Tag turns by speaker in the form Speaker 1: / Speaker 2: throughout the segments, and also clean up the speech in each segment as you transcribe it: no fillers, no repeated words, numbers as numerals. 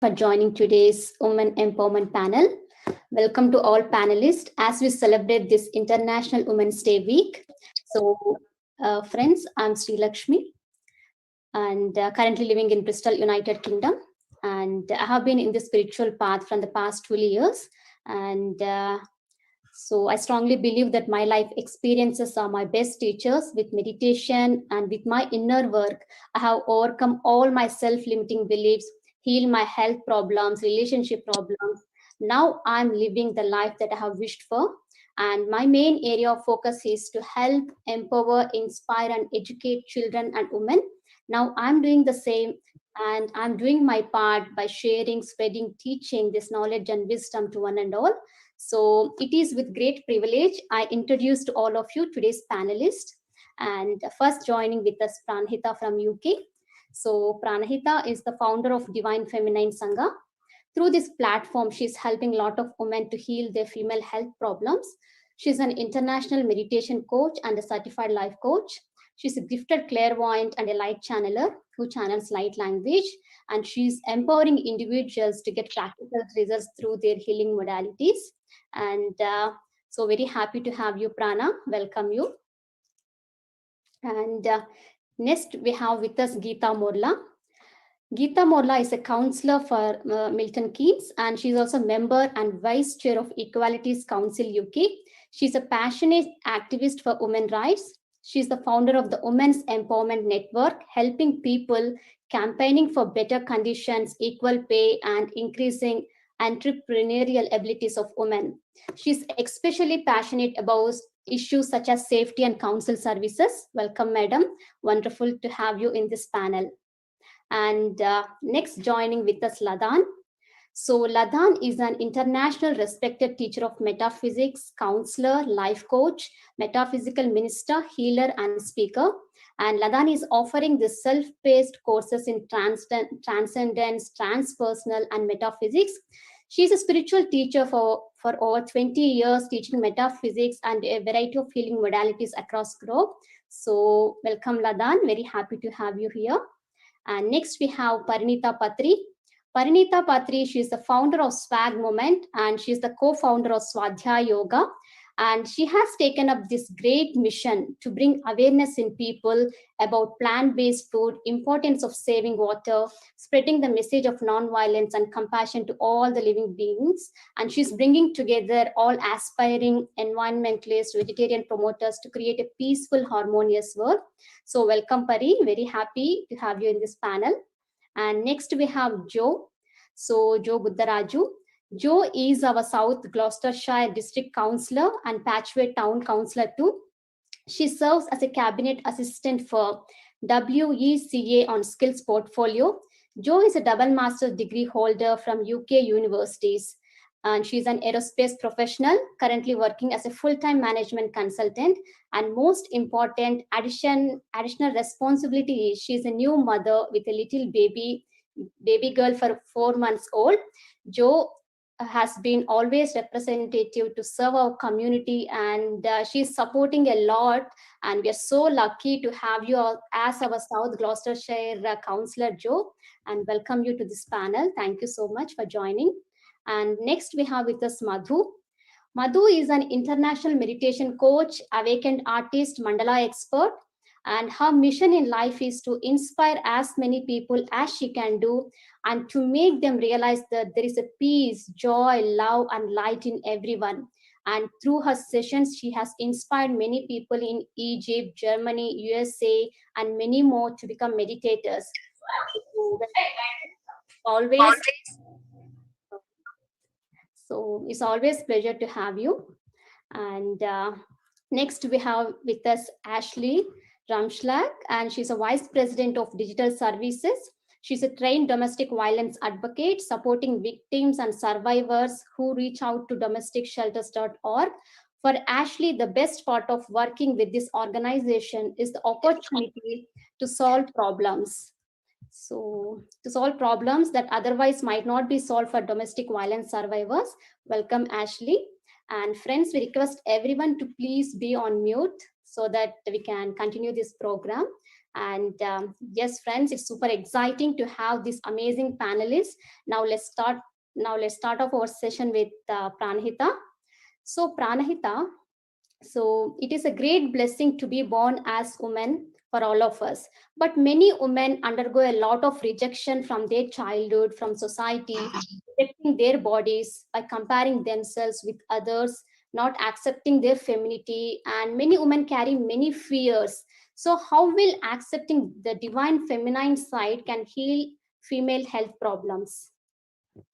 Speaker 1: for joining today's Women Empowerment panel. Welcome to all panelists as we celebrate this International Women's Day week. Friends, I'm Sri Lakshmi and currently living in Bristol, United Kingdom. And I have been in the spiritual path from the past 12 years. And so I strongly believe that my life experiences are my best teachers. With meditation and with my inner work, I have overcome all my self-limiting beliefs, healed my health problems, relationship problems. Now I'm living the life that I have wished for. And my main area of focus is to help, empower, inspire, and educate children and women. Now I'm doing the same, and I'm doing my part by sharing, spreading, teaching this knowledge and wisdom to one and all. So it is with great privilege I introduce to all of you today's panelists. And first joining with us, Pranhita from UK. So Pranhita is the founder of Divine Feminine Sangha. Through this platform, she's helping a lot of women to heal their female health problems. She's an international meditation coach and a certified life coach. She's a gifted clairvoyant and a light channeler who channels light language, and she's empowering individuals to get practical results through their healing modalities. And so very happy to have you, Prana. Welcome you. And next we have with us Geeta Morla. Geeta Morla is a counselor for Milton Keynes, and she's also member and vice chair of Equalities Council UK. She's a passionate activist for women's rights. She's the founder of the Women's Empowerment Network, helping people campaigning for better conditions, equal pay, and increasing entrepreneurial abilities of women. She's especially passionate about issues such as safety and council services. Welcome, madam. Wonderful to have you in this panel. And next joining with us, Ladan. So Ladan is an international respected teacher of metaphysics, counselor, life coach, metaphysical minister, healer, and speaker. And Ladan is offering the self-paced courses in transcendence, transpersonal, and metaphysics. She's a spiritual teacher for over 20 years, teaching metaphysics and a variety of healing modalities across globe. So welcome, Ladan. Very happy to have you here. And next we have Parinita Patri. Parinita Patri, she is the founder of Swag Movement, and she is the co-founder of Swadhyaya Yoga. And she has taken up this great mission to bring awareness in people about plant-based food, importance of saving water, spreading the message of non-violence and compassion to all the living beings. And she's bringing together all aspiring environmentalists, vegetarian promoters to create a peaceful, harmonious world. So welcome, Pari. Very happy to have you in this panel. And next we have Jo. So Jo Buddharaju. Jo is our South Gloucestershire District Councillor and Patchway Town Councillor too. She serves as a Cabinet Assistant for WECA on Skills Portfolio. Jo is a double master's degree holder from UK universities. And she's an aerospace professional, currently working as a full-time management consultant. And most important additional responsibility is she's a new mother with a little baby girl for 4 months old. Jo has been always representative to serve our community, and she's supporting a lot, and we are so lucky to have you as our South Gloucestershire councillor, Jo, and welcome you to this panel. Thank you so much for joining. And next we have with us Madhu. Madhu is an international meditation coach, awakened artist, mandala expert, and her mission in life is to inspire as many people as she can do and to make them realize that there is a peace, joy, love, and light in everyone. And through her sessions, she has inspired many people in Egypt, Germany, USA, and many more to become meditators. So it's always pleasure to have you. And next we have with us Ashley Ramschlag, and she's a Vice President of Digital Services. She's a trained domestic violence advocate, supporting victims and survivors who reach out to domesticshelters.org. For Ashley, the best part of working with this organization is the opportunity to solve problems. So, to solve problems that otherwise might not be solved for domestic violence survivors. Welcome, Ashley. And friends, we request everyone to please be on mute so that we can continue this program. And yes, friends, it's super exciting to have these amazing panelists. Now let's start. Now let's start off our session with Pranahita. So Pranahita, so it is a great blessing to be born as women for all of us. But many women undergo a lot of rejection from their childhood, from society, rejecting their bodies by comparing themselves with others, not accepting their femininity, and many women carry many fears. So, how will accepting the divine feminine side can heal female health problems?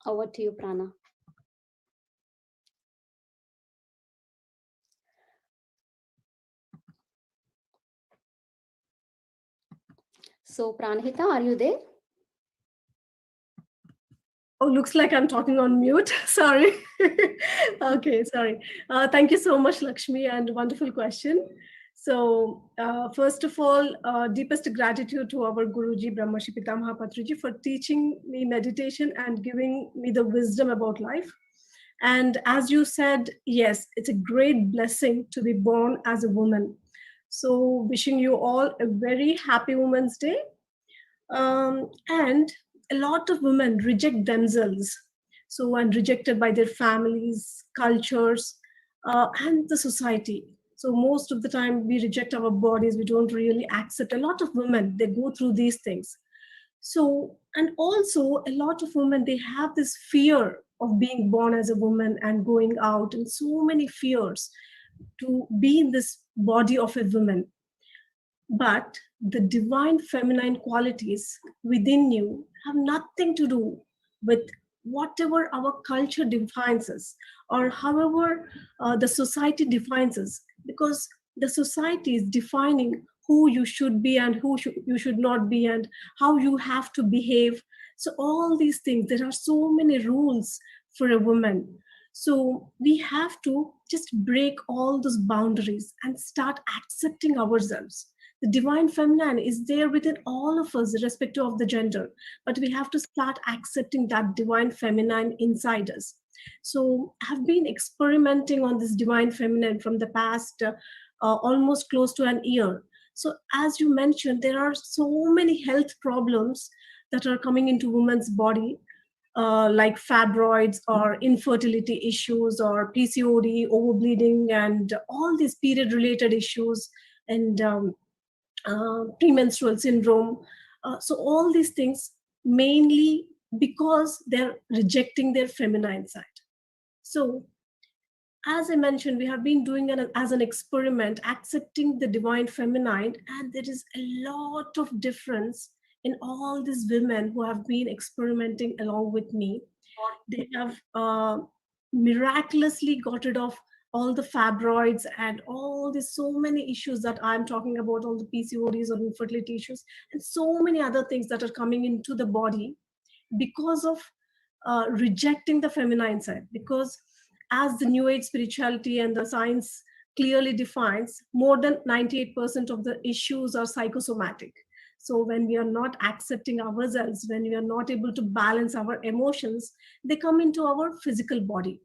Speaker 1: Over to you, Prana. So, Pranahita, are you there?
Speaker 2: Oh, looks like I'm talking on mute. Sorry. Okay, sorry. Thank you so much, Lakshmi, and wonderful question. So, first of all, deepest gratitude to our Guruji, Brahmarshi Pitamha Patriji, for teaching me meditation and giving me the wisdom about life. And as you said, yes, it's a great blessing to be born as a woman. So, wishing you all a very happy Women's Day. And a lot of women reject themselves, so and rejected by their families, cultures, and the society. So most of the time we reject our bodies, we don't really accept. A lot of women, they go through these things. So, and also a lot of women, they have this fear of being born as a woman and going out, and so many fears to be in this body of a woman. But the divine feminine qualities within you have nothing to do with whatever our culture defines us, or however the society defines us, because the society is defining who you should be and you should not be, and how you have to behave. So all these things, there are so many rules for a woman. So we have to just break all those boundaries and start accepting ourselves. The divine feminine is there within all of us, irrespective of the gender, but we have to start accepting that divine feminine inside us. So I've been experimenting on this divine feminine from the past almost close to an year. So as you mentioned, there are so many health problems that are coming into women's body, like fibroids or infertility issues or PCOD, overbleeding, and all these period related issues, and premenstrual syndrome. So all these things, mainly because they're rejecting their feminine side. So as I mentioned, we have been doing it as an experiment, accepting the divine feminine, and there is a lot of difference in all these women who have been experimenting along with me. They have miraculously got rid of all the fibroids and all these so many issues that I'm talking about, all the PCODs or infertility issues, and so many other things that are coming into the body because of rejecting the feminine side. Because as the new age spirituality and the science clearly defines, more than 98% of the issues are psychosomatic. So when we are not accepting ourselves, when we are not able to balance our emotions, they come into our physical body.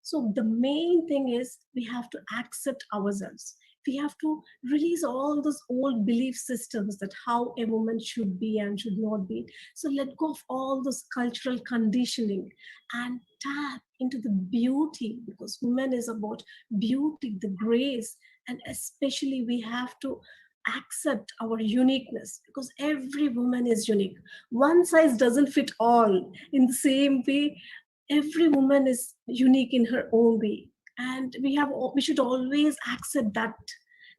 Speaker 2: So the main thing is we have to accept ourselves. We have to release all those old belief systems that how a woman should be and should not be. So let go of all those cultural conditioning and tap into the beauty, because women is about beauty, the grace, and especially we have to accept our uniqueness, because every woman is unique. One size doesn't fit all. In the same way, every woman is unique in her own way, and we should always accept that.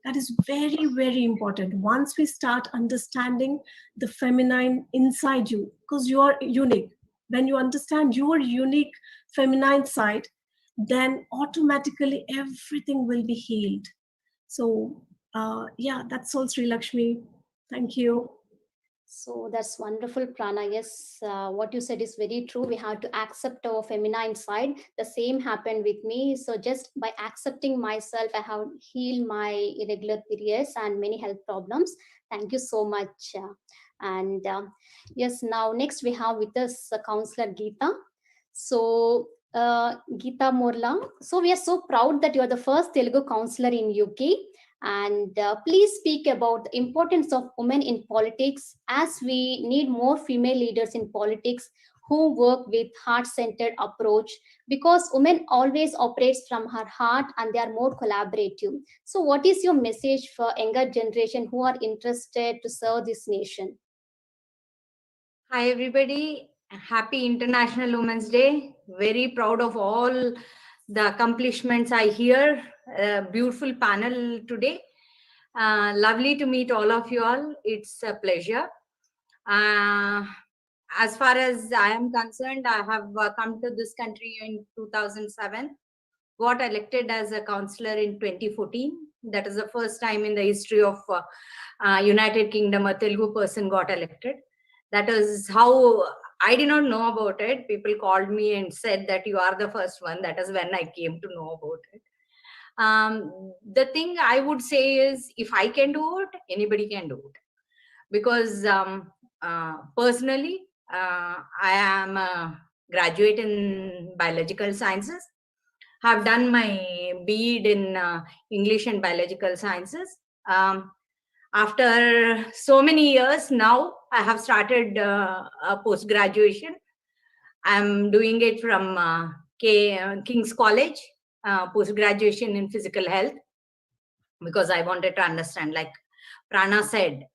Speaker 2: That is very, very important. Once we start understanding the feminine inside you, because you are unique, when you understand your unique feminine side, then automatically everything will be healed. So yeah, that's all, Sri Lakshmi. Thank you.
Speaker 1: So that's wonderful, Prana. Yes, what you said is very true. We have to accept our feminine side. The same happened with me. So just by accepting myself, I have healed my irregular periods and many health problems. Thank you so much. And yes, now next we have with us Counselor Geeta. So Geeta Morla. So we are so proud that you are the first Telugu counselor in UK. And please speak about the importance of women in politics, as we need more female leaders in politics who work with heart-centered approach, because women always operates from her heart and they are more collaborative. So what is your message for younger generation who are interested to serve this nation?
Speaker 3: Hi, everybody. Happy International Women's Day. Very proud of all the accomplishments I hear. Beautiful panel today. Lovely to meet all of you all. It's a pleasure. As far as I am concerned, I have come to this country in 2007, got elected as a councillor in 2014. That is the first time in the history of United Kingdom a Telugu person got elected. That is how I did not know about it. People called me and said that you are the first one. That is when I came to know about it. The thing I would say is, if I can do it, anybody can do it. Because personally, I am a graduate in biological sciences. Have done my BEd in English and biological sciences. After so many years now, I have started a post-graduation. I'm doing it from King's College, post-graduation in physical health, because I wanted to understand, like Prana said,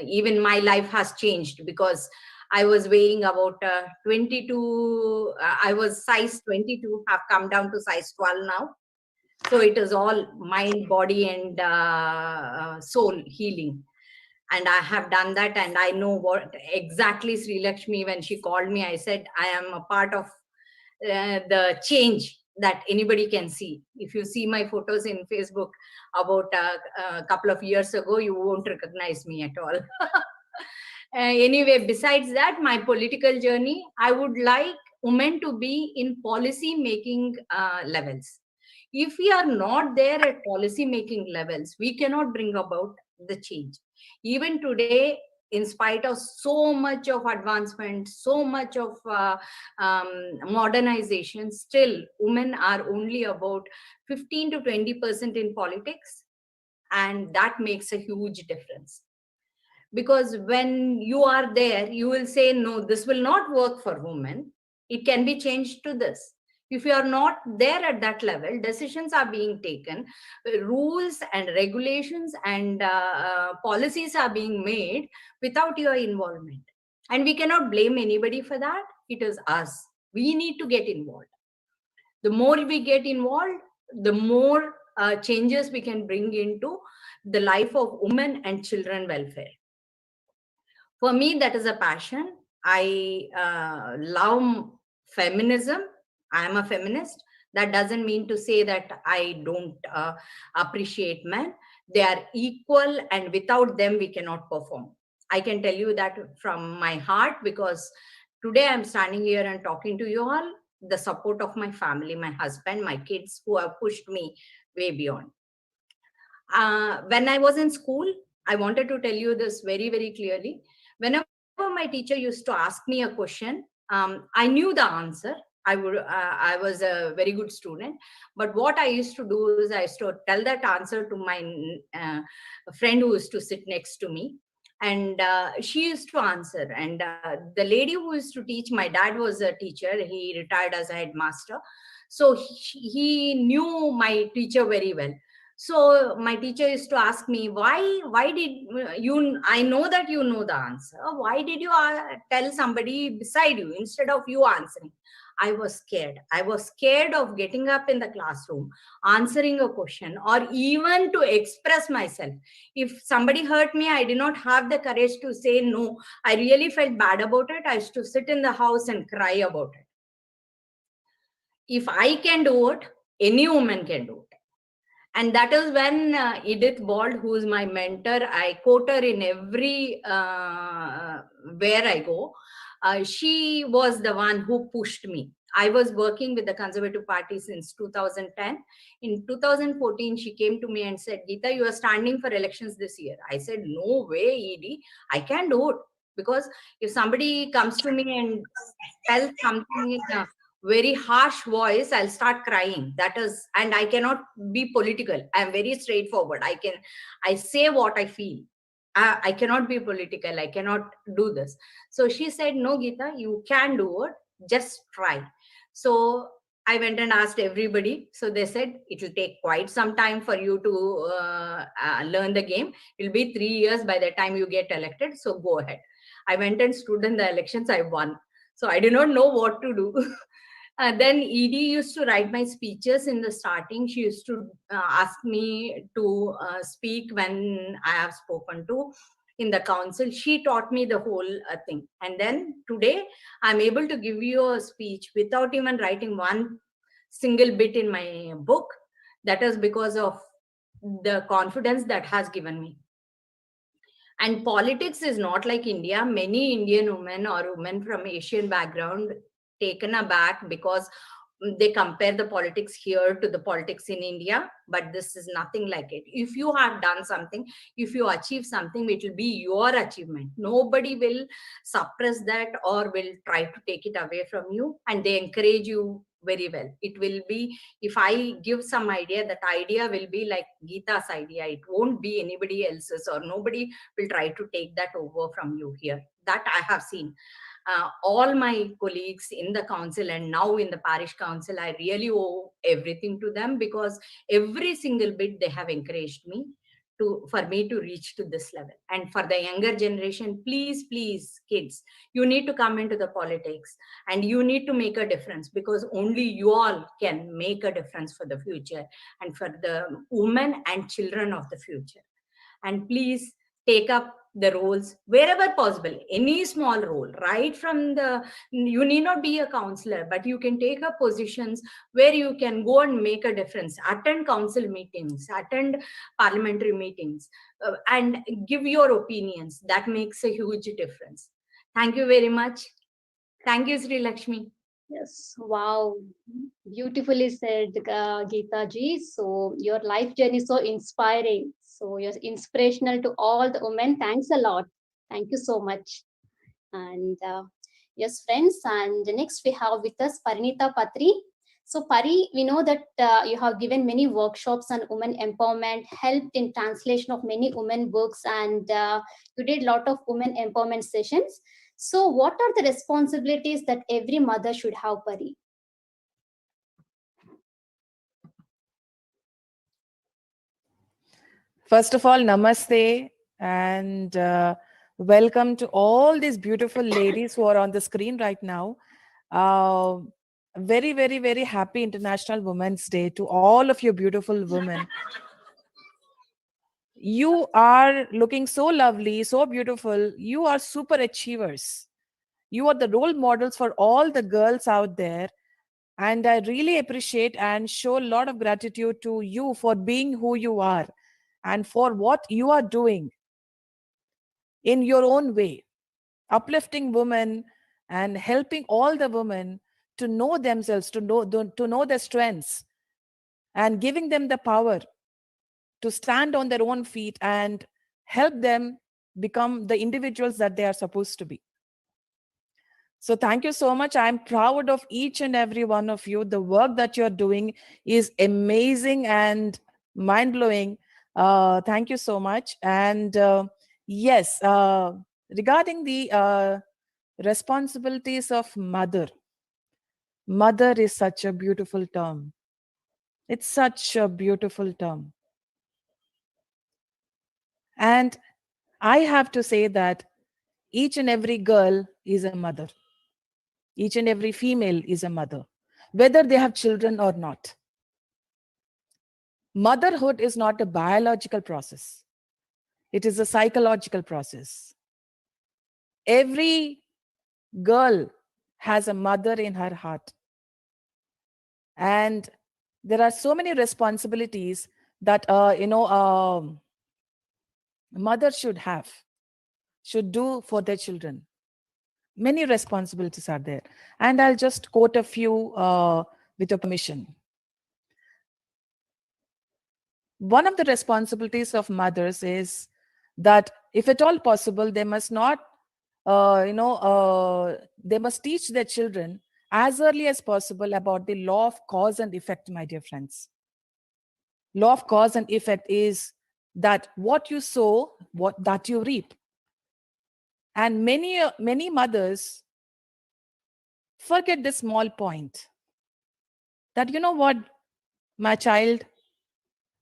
Speaker 3: even my life has changed, because I was weighing about 22, I was size 22, have come down to size 12 now. So it is all mind, body, and soul healing. And I have done that, and I know what exactly Sri Lakshmi, when she called me, I said, I am a part of the change that anybody can see. If you see my photos in Facebook about a couple of years ago, you won't recognize me at all. Anyway, besides that, my political journey, I would like women to be in policy making levels. If we are not there at policy making levels, we cannot bring about the change. Even today, in spite of so much of advancement, so much of modernization, still women are only about 15 to 20% in politics. And that makes a huge difference. Because when you are there, you will say, no, this will not work for women. It can be changed to this. If you are not there at that level, decisions are being taken, rules and regulations and policies are being made without your involvement. And we cannot blame anybody for that. It is us. We need to get involved. The more we get involved, the more changes we can bring into the life of women and children welfare. For me, that is a passion. I love feminism. I am a feminist. That doesn't mean to say that I don't appreciate men. They are equal, and without them, we cannot perform. I can tell you that from my heart, because today I'm standing here and talking to you all, the support of my family, my husband, my kids, who have pushed me way beyond. When I was in school, I wanted to tell you this very, very clearly. Whenever my teacher used to ask me a question, I knew the answer. I was a very good student. But what I used to do is I used to tell that answer to my friend who used to sit next to me. And she used to answer. And the lady who used to teach, my dad was a teacher. He retired as a headmaster. So he knew my teacher very well. So my teacher used to ask me, why did you, I know that you know the answer. Why did you tell somebody beside you instead of you answering? I was scared. I was scared of getting up in the classroom, answering a question, or even to express myself. If somebody hurt me, I did not have the courage to say no. I really felt bad about it. I used to sit in the house and cry about it. If I can do it, any woman can do it. And that is when Edith Bald, who is my mentor, I quote her in every where I go. She was the one who pushed me. I was working with the Conservative Party since 2010. In 2014, she came to me and said, Geeta, you are standing for elections this year. I said, no way, Edie, I can do it. Because if somebody comes to me and tells something very harsh voice, I'll start crying. That is, and I cannot be political. I'm very straightforward. I say what I feel. I cannot be political. I cannot do this. So she said, no, Geeta, you can do it. Just try. So I went and asked everybody. So they said, it will take quite some time for you to learn the game. It'll be 3 years by the time you get elected. So go ahead. I went and stood in the elections. I won. So I did not know what to do. Then Edie used to write my speeches in the starting. She used to ask me to speak when I have spoken to in the council. She taught me the whole thing. And then today I'm able to give you a speech without even writing one single bit in my book. That is because of the confidence that has given me. And politics is not like India. Many Indian women or women from Asian background taken aback because they compare the politics here to the politics in India, but this is nothing like it. If you have done something, if you achieve something, it will be your achievement. Nobody will suppress that or will try to take it away from you, and they encourage you very well. It will be, if I give some idea, that idea will be like Geeta's idea. It won't be anybody else's, or nobody will try to take that over from you here. That I have seen. All my colleagues in the council and now in the parish council, I really owe everything to them, because every single bit they have encouraged me for me to reach to this level. And for the younger generation, please, please, kids, you need to come into the politics and you need to make a difference, because only you all can make a difference for the future and for the women and children of the future. And please take up the roles wherever possible, any small role, right from the, you need not be a counselor, but you can take up positions where you can go and make a difference, attend council meetings, attend parliamentary meetings, and give your opinions. That makes a huge difference. Thank you very much. Thank you, Sri Lakshmi.
Speaker 1: Yes, wow, beautifully said, Geeta ji. So your life journey is so inspiring. So you're inspirational to all the women. Thanks a lot. Thank you so much. And yes, friends. And next we have with us Parinita Patri. So Pari, we know that you have given many workshops on women empowerment, helped in translation of many women books, and you did a lot of women empowerment sessions. So what are the responsibilities that every mother should have, Pari?
Speaker 4: First of all, namaste, and welcome to all these beautiful ladies who are on the screen right now. Very, very, very happy International Women's Day to all of you beautiful women. You are looking so lovely, so beautiful. You are super achievers. You are the role models for all the girls out there. And I really appreciate and show a lot of gratitude to you for being who you are and for what you are doing in your own way, uplifting women and helping all the women to know themselves, to know their strengths, and giving them the power to stand on their own feet and help them become the individuals that they are supposed to be. So thank you so much. I'm proud of each and every one of you. The work that you're doing is amazing and mind-blowing. Thank you so much. And yes, regarding the responsibilities of mother is such a beautiful term. It's such a beautiful term. And I have to say that each and every girl is a mother. Each and every female is a mother, whether they have children or not. Motherhood is not a biological process. It is a psychological process. Every girl has a mother in her heart. And there are so many responsibilities that, mothers should do for their children. Many responsibilities are there. And I'll just quote a few with your permission. One of the responsibilities of mothers is that if at all possible, they must not, they must teach their children as early as possible about the law of cause and effect, my dear friends. Law of cause and effect is that what you sow, what that you reap. And many mothers forget this small point that, you know what, my child,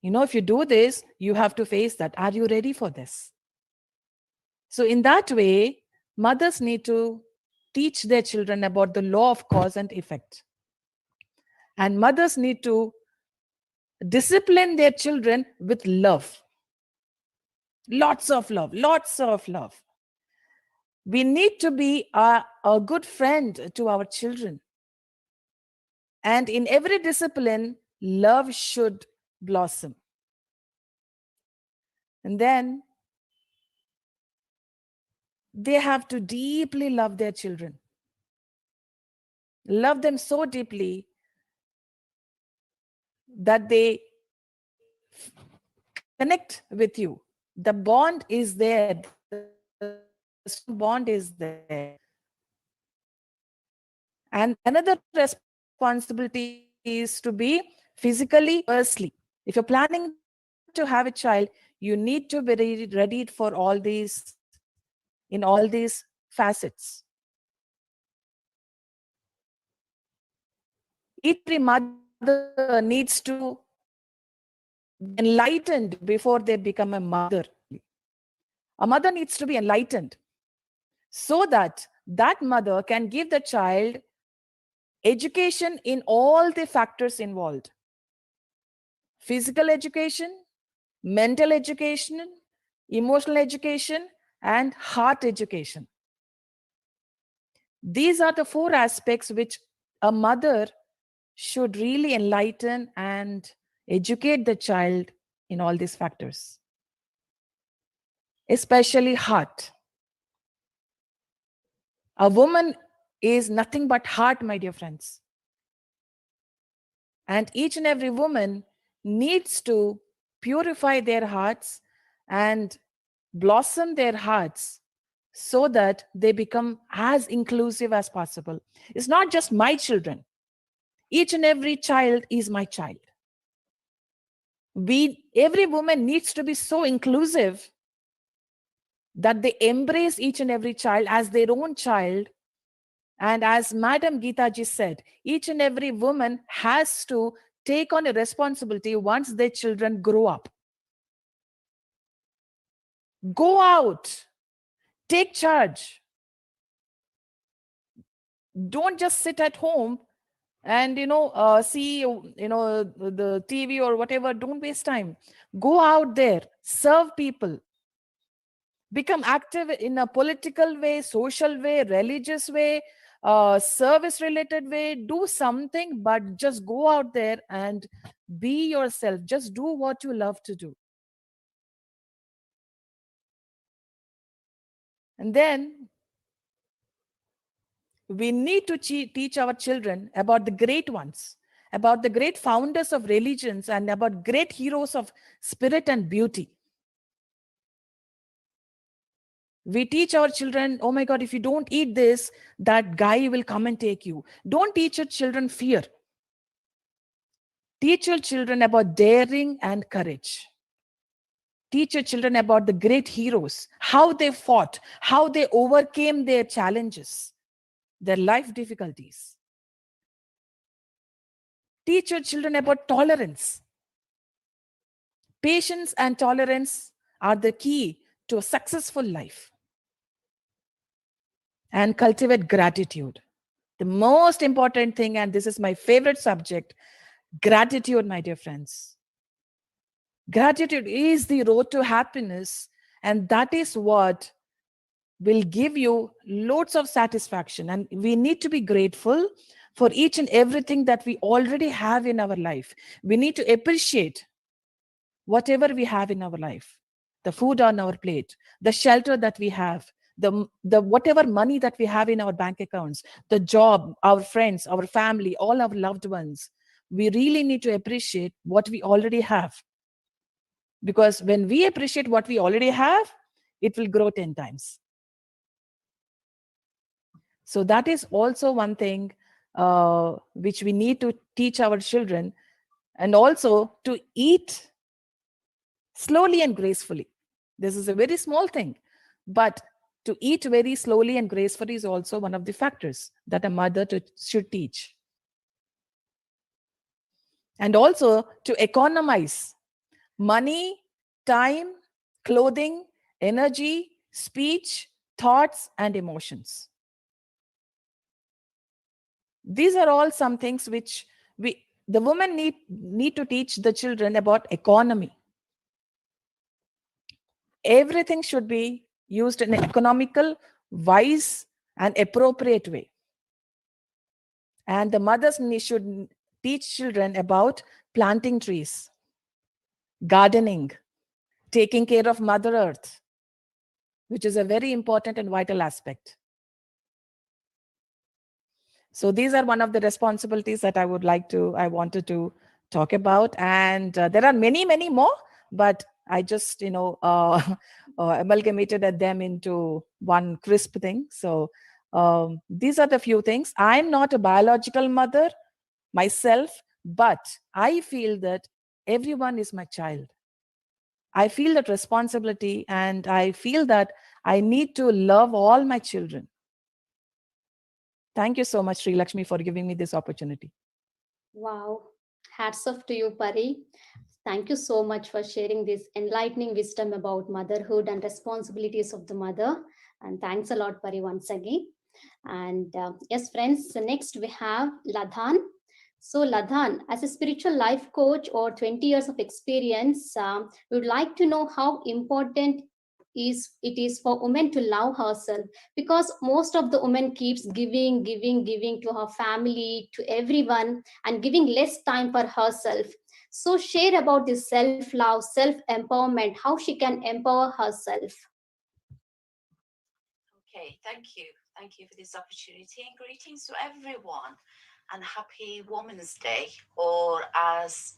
Speaker 4: if you do this, you have to face that. Are you ready for this? So in that way, mothers need to teach their children about the law of cause and effect. And mothers need to discipline their children with love. Lots of love, lots of love. We need to be a good friend to our children. And in every discipline, love should blossom. And then they have to deeply love their children. Love them so deeply that they connect with you. The bond is there. The strong bond is there. And another responsibility is to be physically, firstly. If you're planning to have a child, you need to be ready for all these, in all these facets. Each and every mother needs to be enlightened before they become a mother. A mother needs to be enlightened so that that mother can give the child education in all the factors involved: physical education, mental education, emotional education, and heart education. These are the 4 aspects which a mother should really enlighten and educate the child in all these factors, especially heart. A woman is nothing but heart, my dear friends. And each and every woman needs to purify their hearts and blossom their hearts so that they become as inclusive as possible. It's not just my children. Each and every child is my child. Every woman needs to be so inclusive that they embrace each and every child as their own child. And as Madam Geeta ji said, each and every woman has to take on a responsibility once their children grow up. Go out, take charge. Don't just sit at home and see the TV or whatever. Don't waste time. Go out there, serve people, become active in a political way, social way, religious way, service related way. Do something, but just go out there and be yourself. Just do what you love to do. And then we need to teach our children about the great ones, about the great founders of religions, and about great heroes of spirit and beauty. We teach our children, oh my God, if you don't eat this, that guy will come and take you. Don't teach your children fear. Teach your children about daring and courage. Teach your children about the great heroes, how they fought, how they overcame their challenges, their life difficulties. Teach your children about tolerance. Patience and tolerance are the key to a successful life. And cultivate gratitude. The most important thing, and this is my favorite subject, gratitude, my dear friends. Gratitude is the road to happiness, and that is what will give you loads of satisfaction. And we need to be grateful for each and everything that we already have in our life. We need to appreciate whatever we have in our life: the food on our plate, the shelter that we have, the whatever money that we have in our bank accounts, the job, our friends, our family, all our loved ones. We really need to appreciate what we already have. Because when we appreciate what we already have, it will grow 10 times. So that is also one thing which we need to teach our children, and also to eat slowly and gracefully. This is a very small thing, but to eat very slowly and gracefully is also one of the factors that a mother should teach. And also to economize money, time, clothing, energy, speech, thoughts, and emotions. These are all some things which the women need to teach the children about economy. Everything should be used in an economical, wise, and appropriate way. And the mothers should teach children about planting trees, gardening, taking care of Mother Earth, which is a very important and vital aspect. So these are one of the responsibilities that I wanted to talk about. And there are many, many more, but I just, amalgamated them into one crisp thing. So these are the few things. I'm not a biological mother myself, but I feel that everyone is my child. I feel that responsibility, and I feel that I need to love all my children. Thank you so much, Sri Lakshmi, for giving me this opportunity.
Speaker 1: Wow. Hats off to you, Pari. Thank you so much for sharing this enlightening wisdom about motherhood and responsibilities of the mother. And thanks a lot, Pari, once again. And yes, friends, so next we have Ladhan. So, Ladhan, as a spiritual life coach or 20 years of experience, we would like to know how important it is for women to love herself, because most of the women keeps giving to her family, to everyone, and giving less time for herself. So share about this self-love, self-empowerment, how she can empower herself.
Speaker 5: Okay, thank you. Thank you for this opportunity, and greetings to everyone, and happy Women's Day, or as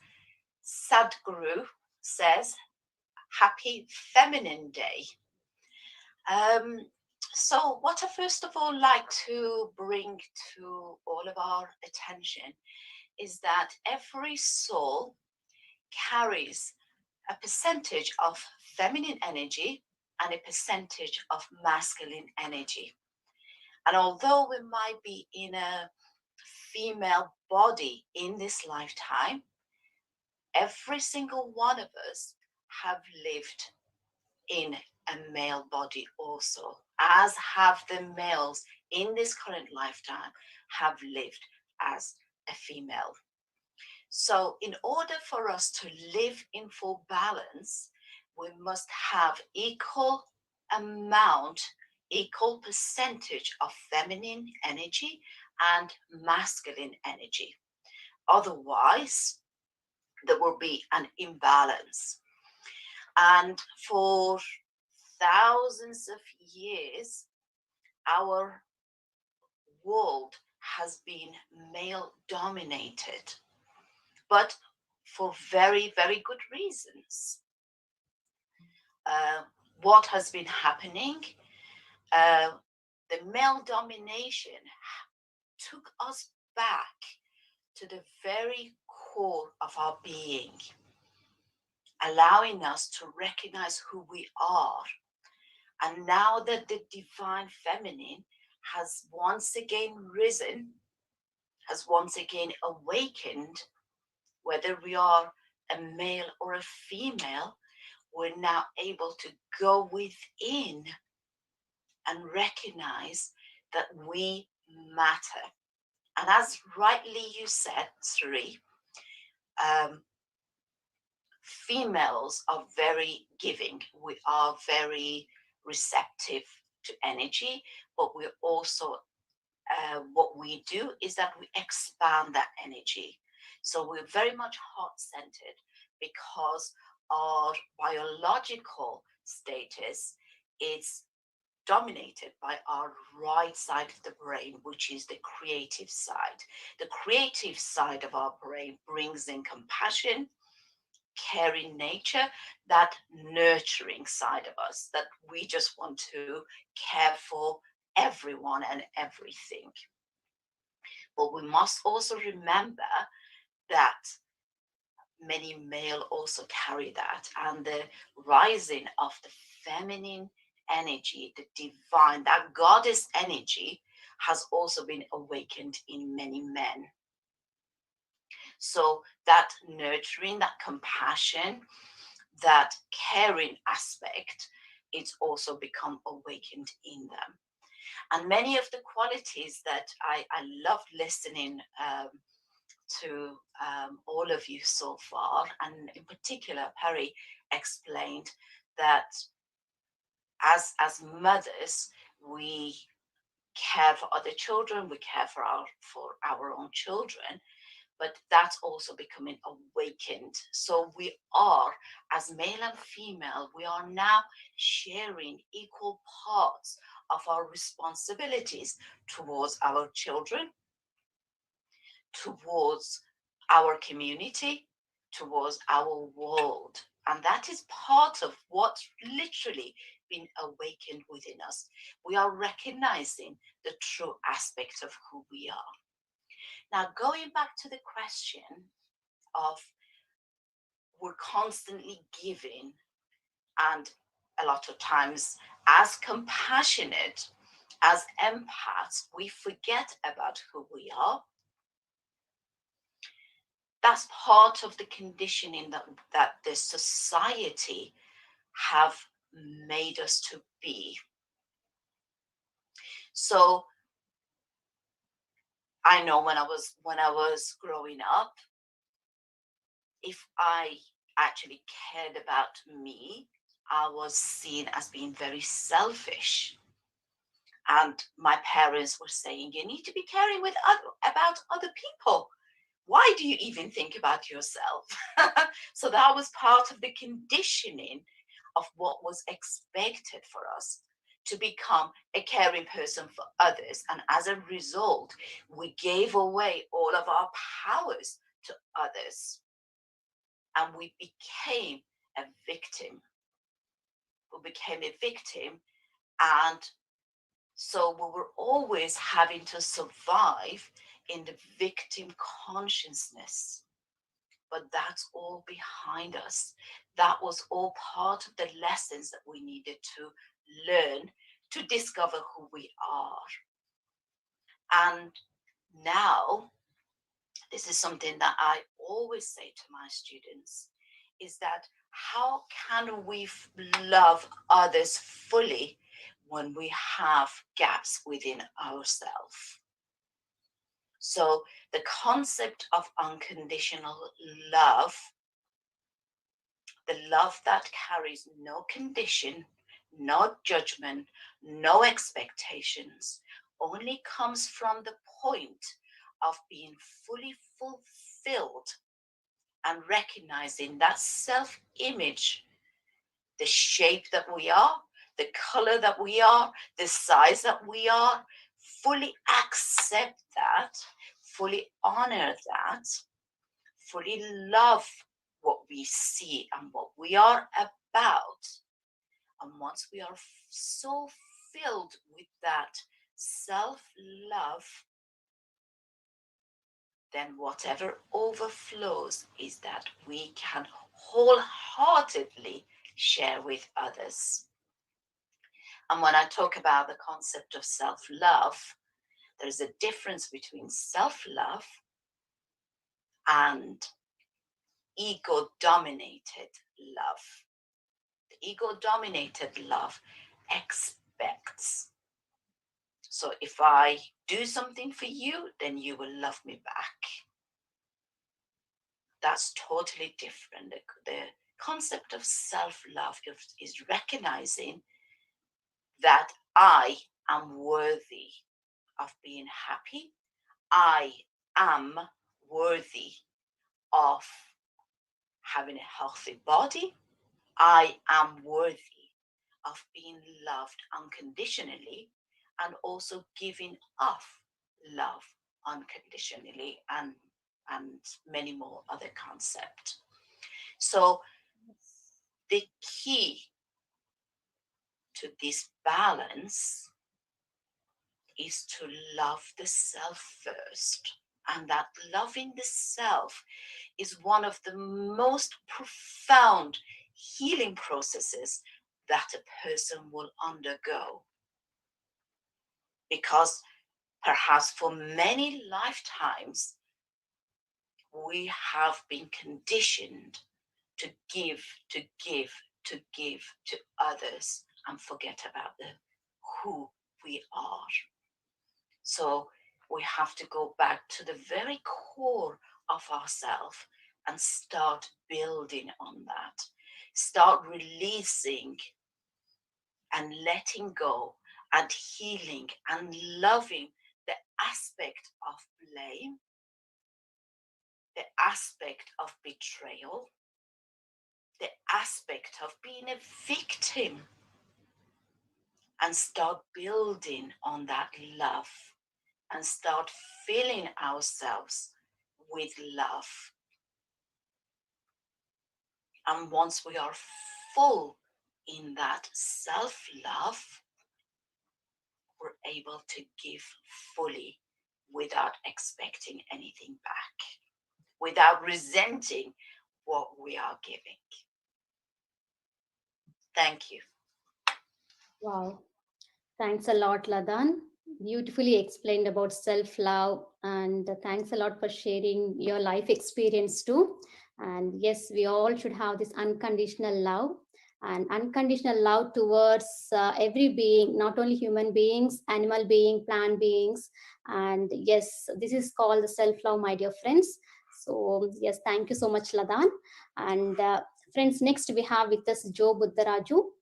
Speaker 5: Sadhguru says, happy Feminine Day. So what I first of all like to bring to all of our attention is that every soul carries a percentage of feminine energy and a percentage of masculine energy. And although we might be in a female body in this lifetime, every single one of us have lived in a male body also, as have the males in this current lifetime have lived as a female. So in order for us to live in full balance, we must have equal amount, equal percentage of feminine energy and masculine energy. Otherwise, there will be an imbalance. And for thousands of years, our world has been male dominated, but for very, very good reasons. What has been happening? The male domination took us back to the very core of our being, allowing us to recognize who we are. And now that the divine feminine has once again risen, has once again awakened, whether we are a male or a female, we're now able to go within and recognize that we matter. And as rightly you said, Sri, females are very giving. We are very receptive to energy, but we're also, what we do is that we expand that energy. So we're very much heart-centered because our biological status is dominated by our right side of the brain, which is the creative side. The creative side of our brain brings in compassion, caring nature, that nurturing side of us, that we just want to care for everyone and everything. But we must also remember that many male also carry that, and the rising of the feminine energy, the divine, that goddess energy has also been awakened in many men. So that nurturing, that compassion, that caring aspect, it's also become awakened in them. And many of the qualities that I loved listening to all of you so far, and in particular, Perry explained that as mothers, we care for other children, we care for our own children, but that's also becoming awakened. So we are, as male and female, we are now sharing equal parts of our responsibilities towards our children, towards our community, towards our world. And that is part of what's literally been awakened within us. We are recognizing the true aspect of who we are. Now, going back to the question of we're constantly giving, and a lot of times as compassionate, as empaths, we forget about who we are. That's part of the conditioning that the society have made us to be. So I know when I was growing up, if I actually cared about me, I was seen as being very selfish. And my parents were saying, you need to be caring about other people. Why do you even think about yourself? So that was part of the conditioning of what was expected for us, to become a caring person for others. And as a result, we gave away all of our powers to others. And we became a victim. We became a victim. And so we were always having to survive in the victim consciousness. But that's all behind us. That was all part of the lessons that we needed to learn to discover who we are. And now, this is something that I always say to my students, is that how can we love others fully when we have gaps within ourselves? So the concept of unconditional love, the love that carries no condition, no judgment, no expectations, only comes from the point of being fully fulfilled and recognizing that self-image, the shape that we are, the color that we are, the size that we are, fully accept that, fully honor that, fully love what we see and what we are about. And once we are so filled with that self-love, then whatever overflows is that we can wholeheartedly share with others. And when I talk about the concept of self-love, there's a difference between self-love and ego-dominated love. The ego-dominated love expects. So if I do something for you, then you will love me back. That's totally different. The concept of self-love is recognizing that I am worthy of being happy. I am worthy of having a healthy body. I am worthy of being loved unconditionally and also giving off love unconditionally, and many more other concepts. So the key to this balance is to love the self first. And that loving the self is one of the most profound healing processes that a person will undergo. Because perhaps for many lifetimes, we have been conditioned to give, to give, to give to others and forget about who we are. So we have to go back to the very core of ourselves and start building on that. Start releasing and letting go and healing and loving the aspect of blame, the aspect of betrayal, the aspect of being a victim, and start building on that love and start filling ourselves with love. And once we are full in that self-love, we're able to give fully without expecting anything back, without resenting what we are giving. Thank you.
Speaker 1: Wow. Thanks a lot, Ladan. Beautifully explained about self-love, and thanks a lot for sharing your life experience too. And yes, we all should have this unconditional love and unconditional love towards every being, not only human beings, animal being, plant beings. And yes, this is called the self-love, my dear friends. So yes, thank you so much, Ladan. And friends, next we have with us Joe Buddharaju.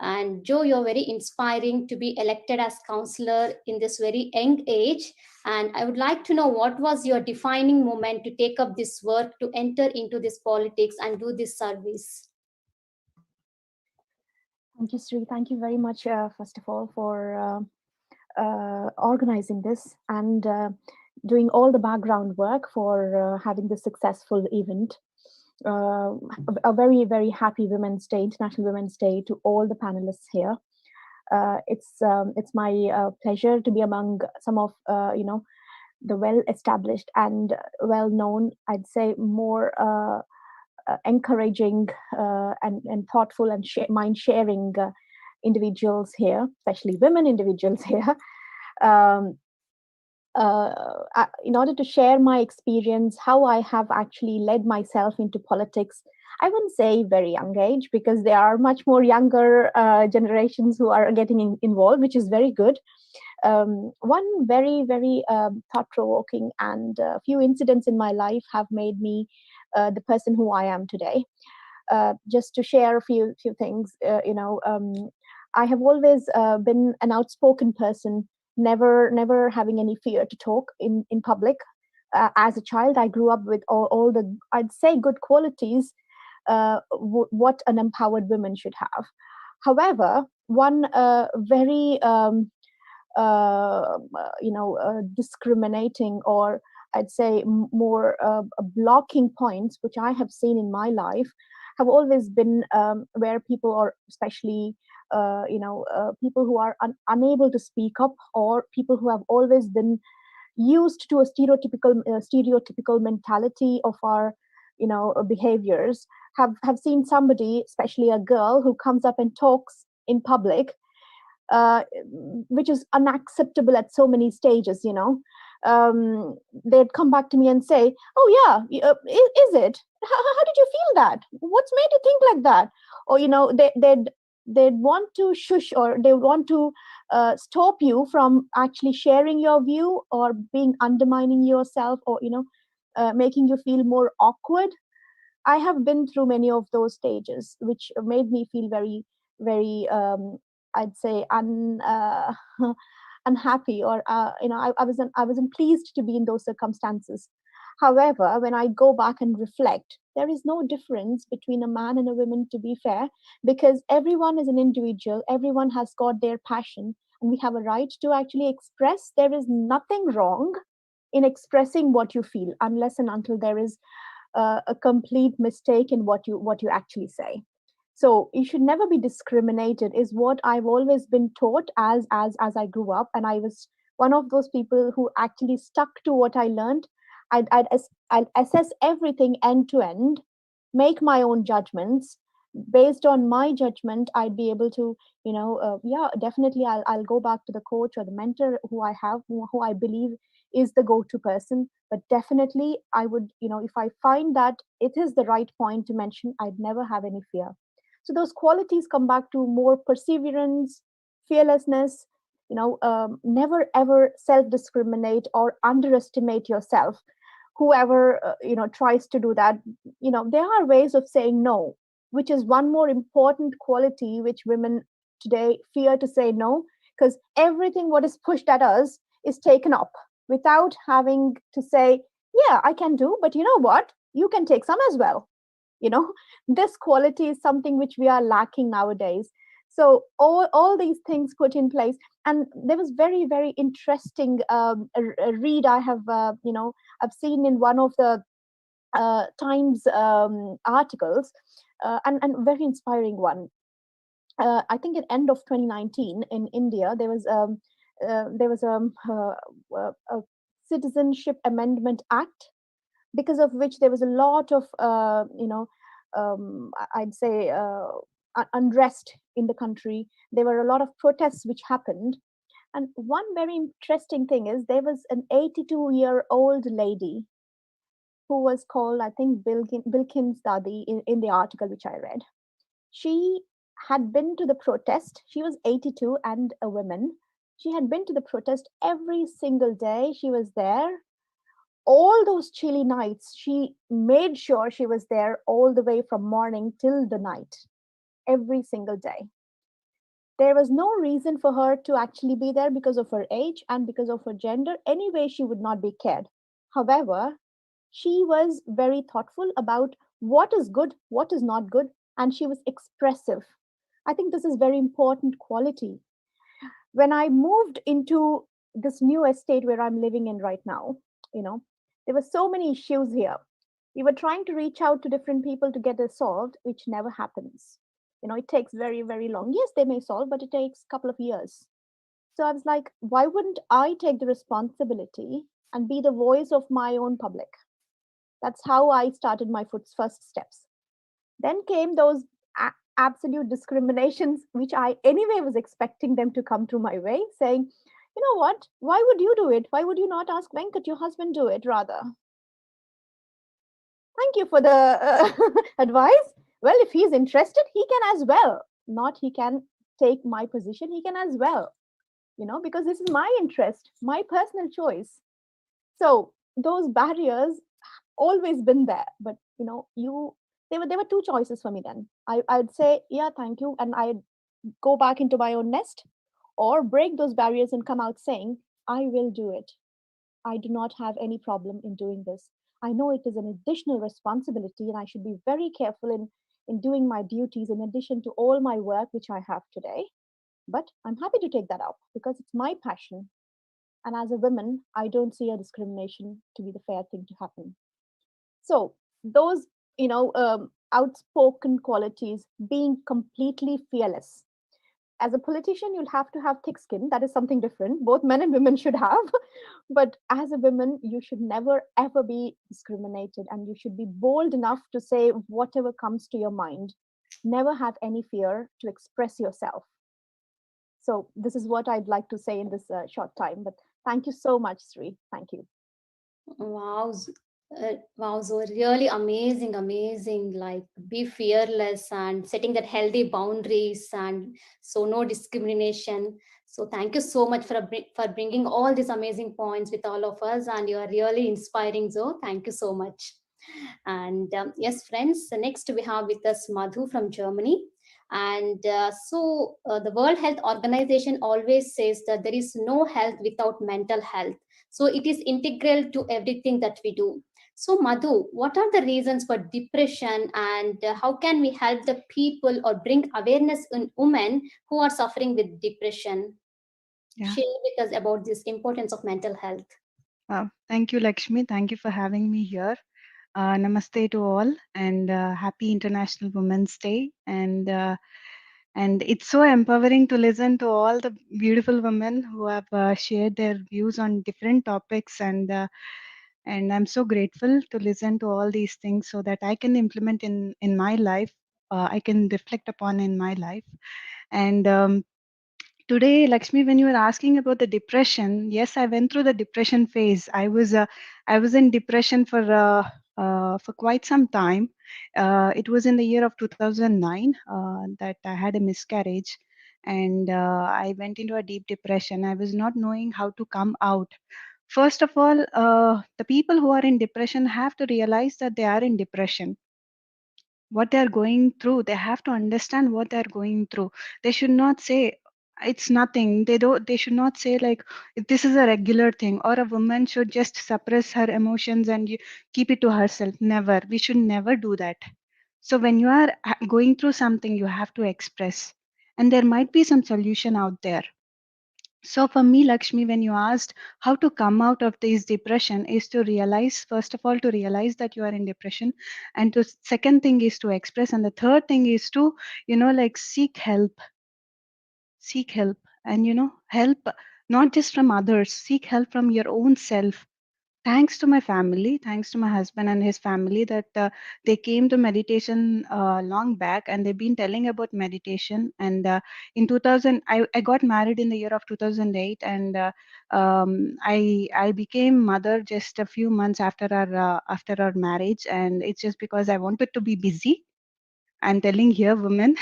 Speaker 1: And Joe, you're very inspiring to be elected as counselor in this very young age. And I would like to know, what was your defining moment to take up this work, to enter into this politics and do this service?
Speaker 6: Thank you, Sri. Thank you very much, first of all, for organizing this and doing all the background work for having this successful event. A very, very happy Women's Day, International Women's Day, to all the panelists here. It's my pleasure to be among some of the well-established and well-known, I'd say, more encouraging and thoughtful and mind-sharing individuals here, especially women individuals here. In order to share my experience, how I have actually led myself into politics, I wouldn't say very young age, because there are much more younger generations who are getting involved, which is very good. One very, very thought-provoking and a few incidents in my life have made me the person who I am today. Just to share a few things, I have always been an outspoken person, never having any fear to talk in public. As a child, I grew up with all the, I'd say, good qualities, what an empowered woman should have. However, one very discriminating, or I'd say more blocking points, which I have seen in my life, have always been where people, or especially people who are unable to speak up, or people who have always been used to a stereotypical mentality of our behaviors, have seen somebody, especially a girl, who comes up and talks in public, which is unacceptable at so many stages. They'd come back to me and say, "Oh yeah, is it? How did you feel that? What's made you think like that?" Or they'd want to shush, or they want to stop you from actually sharing your view, or being undermining yourself, or making you feel more awkward. I have been through many of those stages, which made me feel very, very I'd say unhappy, or I wasn't pleased to be in those circumstances. However, when I go back and reflect, there is no difference between a man and a woman, to be fair, because everyone is an individual, everyone has got their passion, and we have a right to actually express. There is nothing wrong in expressing what you feel, unless and until there is a complete mistake in what you actually say. So you should never be discriminated, is what I've always been taught as I grew up, and I was one of those people who actually stuck to what I learned. I'd assess everything end to end, make my own judgments. Based on my judgment, I'd be able to, yeah, definitely I'll go back to the coach or the mentor who I have, who I believe is the go-to person. But definitely I would, if I find that it is the right point to mention, I'd never have any fear. So those qualities come back to more perseverance, fearlessness, never ever self-discriminate or underestimate yourself. Whoever tries to do that, there are ways of saying no, which is one more important quality which women today fear to say no, because everything what is pushed at us is taken up without having to say, yeah, I can do, but you know what, you can take some as well. This quality is something which we are lacking nowadays. So all these things put in place. And there was very, very interesting a read I have I've seen in one of the Times articles, and very inspiring one. I think at end of 2019 in India, there was a Citizenship Amendment Act, because of which there was a lot of I'd say unrest in the country. There were a lot of protests which happened. And one very interesting thing is there was an 82-year-old lady who was called, I think, Bilkins Dadi in the article which I read. She had been to the protest. She was 82 and a woman. She had been to the protest every single day. She was there. All those chilly nights, she made sure she was there all the way from morning till the night, every single day. There was no reason for her to actually be there because of her age and because of her gender. Anyway, she would not be cared. However, she was very thoughtful about what is good, what is not good, and she was expressive. I think this is very important quality. When I moved into this new estate where I'm living in right now, there were so many issues here. We were trying to reach out to different people to get it solved, which never happens. It takes very, very long. Yes, they may solve, but it takes a couple of years. So I was like, why wouldn't I take the responsibility and be the voice of my own public? That's how I started my first steps. Then came those absolute discriminations, which I anyway was expecting them to come through my way, saying, you know what, why would you do it? Why would you not ask Venkat, your husband, do it rather? Thank you for the advice. Well, if he's interested, he can as well. Not he can take my position, he can as well, because this is my interest, my personal choice. So those barriers always been there, but there were two choices for me then. I'd say, yeah, thank you, and I'd go back into my own nest, or break those barriers and come out saying, I will do it. I do not have any problem in doing this. I know it is an additional responsibility, and I should be very careful in doing my duties in addition to all my work which I have today. But I'm happy to take that up because it's my passion. And as a woman, I don't see a discrimination to be the fair thing to happen. So those, outspoken qualities, being completely fearless. As a politician, you'll have to have thick skin. That is something different. Both men and women should have. But as a woman, you should never, ever be discriminated. And you should be bold enough to say whatever comes to your mind. Never have any fear to express yourself. So this is what I'd like to say in this short time. But thank you so much, Sri. Thank you.
Speaker 1: Wow. Wow, so really amazing, like be fearless and setting that healthy boundaries, and so no discrimination. So thank you so much for bringing all these amazing points with all of us, and you are really inspiring, Zoe. Thank you so much. And yes, friends, next we have with us Madhu from Germany. And the World Health Organization always says that there is no health without mental health. So it is integral to everything that we do. So Madhu, what are the reasons for depression, and how can we help the people or bring awareness in women who are suffering with depression?
Speaker 7: Yeah.
Speaker 1: Share with us about this importance of mental health.
Speaker 7: Thank you, Lakshmi. Thank you for having me here. Namaste to all, and happy International Women's Day. And And it's so empowering to listen to all the beautiful women who have shared their views on different topics, and I'm so grateful to listen to all these things so that I can implement in my life. I can reflect upon in my life. And today, Lakshmi, when you were asking about the depression, yes, I went through the depression phase. I was in depression for quite some time. It was in the year of 2009 that I had a miscarriage, and I went into a deep depression. I was not knowing how to come out. First of all, the people who are in depression have to realize that they are in depression, what they're going through. They have to understand what they're going through. They should not say it's nothing. They should not say like this is a regular thing, or a woman should just suppress her emotions and keep it to herself. Never. We should never do that. So when you are going through something, you have to express, and there might be some solution out there. So for me, Lakshmi, when you asked how to come out of this depression, is to realize, first of all, to realize that you are in depression, and to second thing is to express, and the third thing is to, like seek help, and help not just from others, seek help from your own self. Thanks to my family, thanks to my husband and his family, that they came to meditation long back, and they've been telling about meditation. And in 2000, I got married in the year of 2008, and I became mother just a few months after our marriage, and it's just because I wanted to be busy. I'm telling here, women,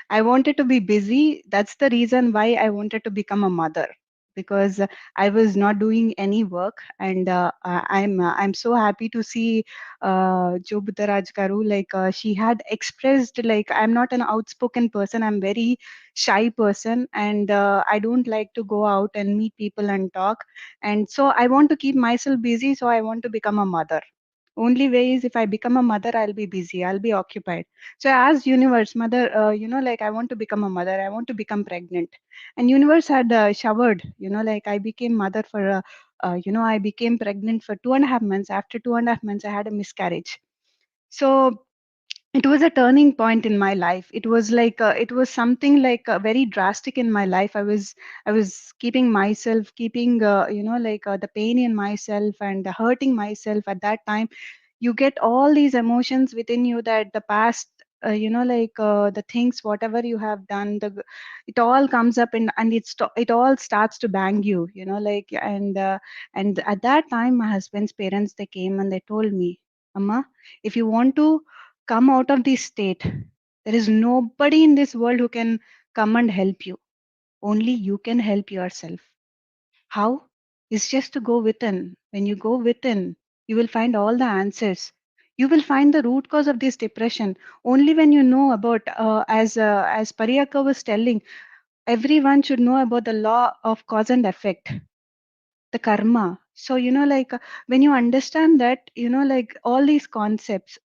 Speaker 7: I wanted to be busy. That's the reason why I wanted to become a mother, because I was not doing any work, and I'm so happy to see Jo Buddharaj Garu. Like she had expressed, like I'm not an outspoken person. I'm very shy person, and I don't like to go out and meet people and talk. And so I want to keep myself busy. So I want to become a mother. Only way is if I become a mother, I'll be busy. I'll be occupied. So I asked universe, mother, like I want to become a mother. I want to become pregnant. And universe had showered, like I became mother for, I became pregnant for 2.5 months. After 2.5 months, I had a miscarriage. So it was a turning point in my life. It was like it was something like very drastic in my life. I was keeping myself, keeping the pain in myself and hurting myself at that time. You get all these emotions within you, that the past, the things whatever you have done, it all comes up, and it all starts to bang you, and at that time my husband's parents, they came and they told me, Amma, if you want to come out of this state, there is nobody in this world who can come and help you. Only you can help yourself. How? It's just to go within. When you go within, you will find all the answers. You will find the root cause of this depression. Only when you know about, as Pariyaka was telling, everyone should know about the law of cause and effect, the karma. So, when you understand that, all these concepts,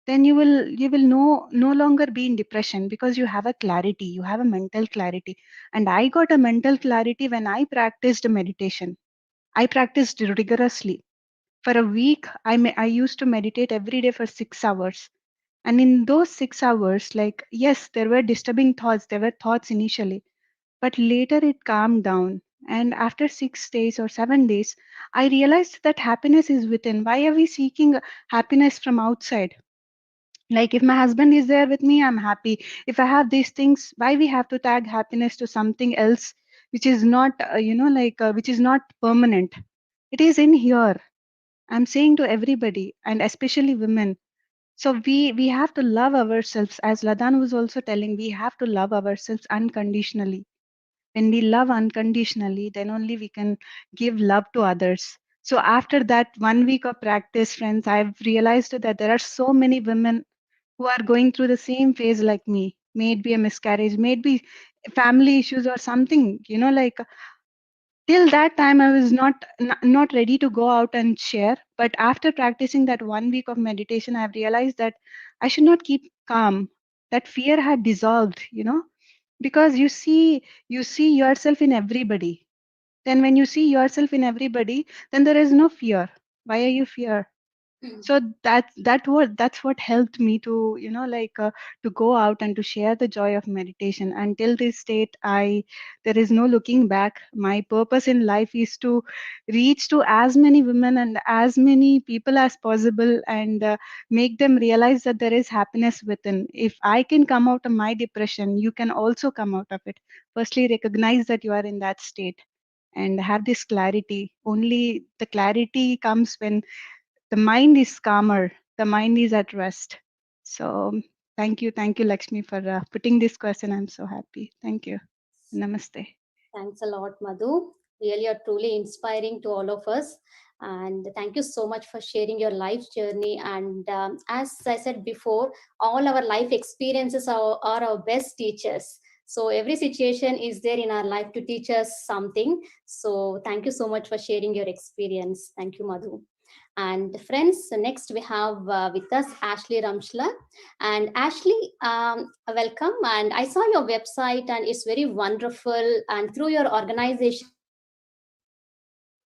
Speaker 7: then you will no longer be in depression, because you have a clarity, you have a mental clarity. And I got a mental clarity when I practiced meditation. I practiced rigorously. For a week, I used to meditate every day for 6 hours. And in those 6 hours, like, yes, there were disturbing thoughts. There were thoughts initially, but later it calmed down. And after 6 days or 7 days, I realized that happiness is within. Why are we seeking happiness from outside? Like, if my husband is there with me, I'm happy. If I have these things, why we have to tag happiness to something else, which is not, which is not permanent? It is in here. I'm saying to everybody, and especially women. So we have to love ourselves. As Ladan was also telling, we have to love ourselves unconditionally. When we love unconditionally, then only we can give love to others. So after that 1 week of practice, friends, I've realized that there are so many women who are going through the same phase like me. May it be a miscarriage, may it be family issues or something, till that time I was not ready to go out and share. But after practicing that 1 week of meditation, I've realized that I should not keep calm. That fear had dissolved, because you see yourself in everybody. Then when you see yourself in everybody, then there is no fear. Why are you fear? So that's what helped me to, to go out and to share the joy of meditation. Until this date, there is no looking back. My purpose in life is to reach to as many women and as many people as possible, and make them realize that there is happiness within. If I can come out of my depression, you can also come out of it. Firstly, recognize that you are in that state and have this clarity. Only the clarity comes when the mind is calmer, the mind is at rest. So thank you, Lakshmi, for putting this question. I'm so happy. Thank you. Namaste.
Speaker 1: Thanks a lot, Madhu. Really, are truly inspiring to all of us. And thank you so much for sharing your life journey. And as I said before, all our life experiences are our best teachers. So every situation is there in our life to teach us something. So thank you so much for sharing your experience. Thank you, Madhu. And friends, next we have with us Ashley Ramshla. And Ashley, welcome. And I saw your website and it's very wonderful. And through your organization,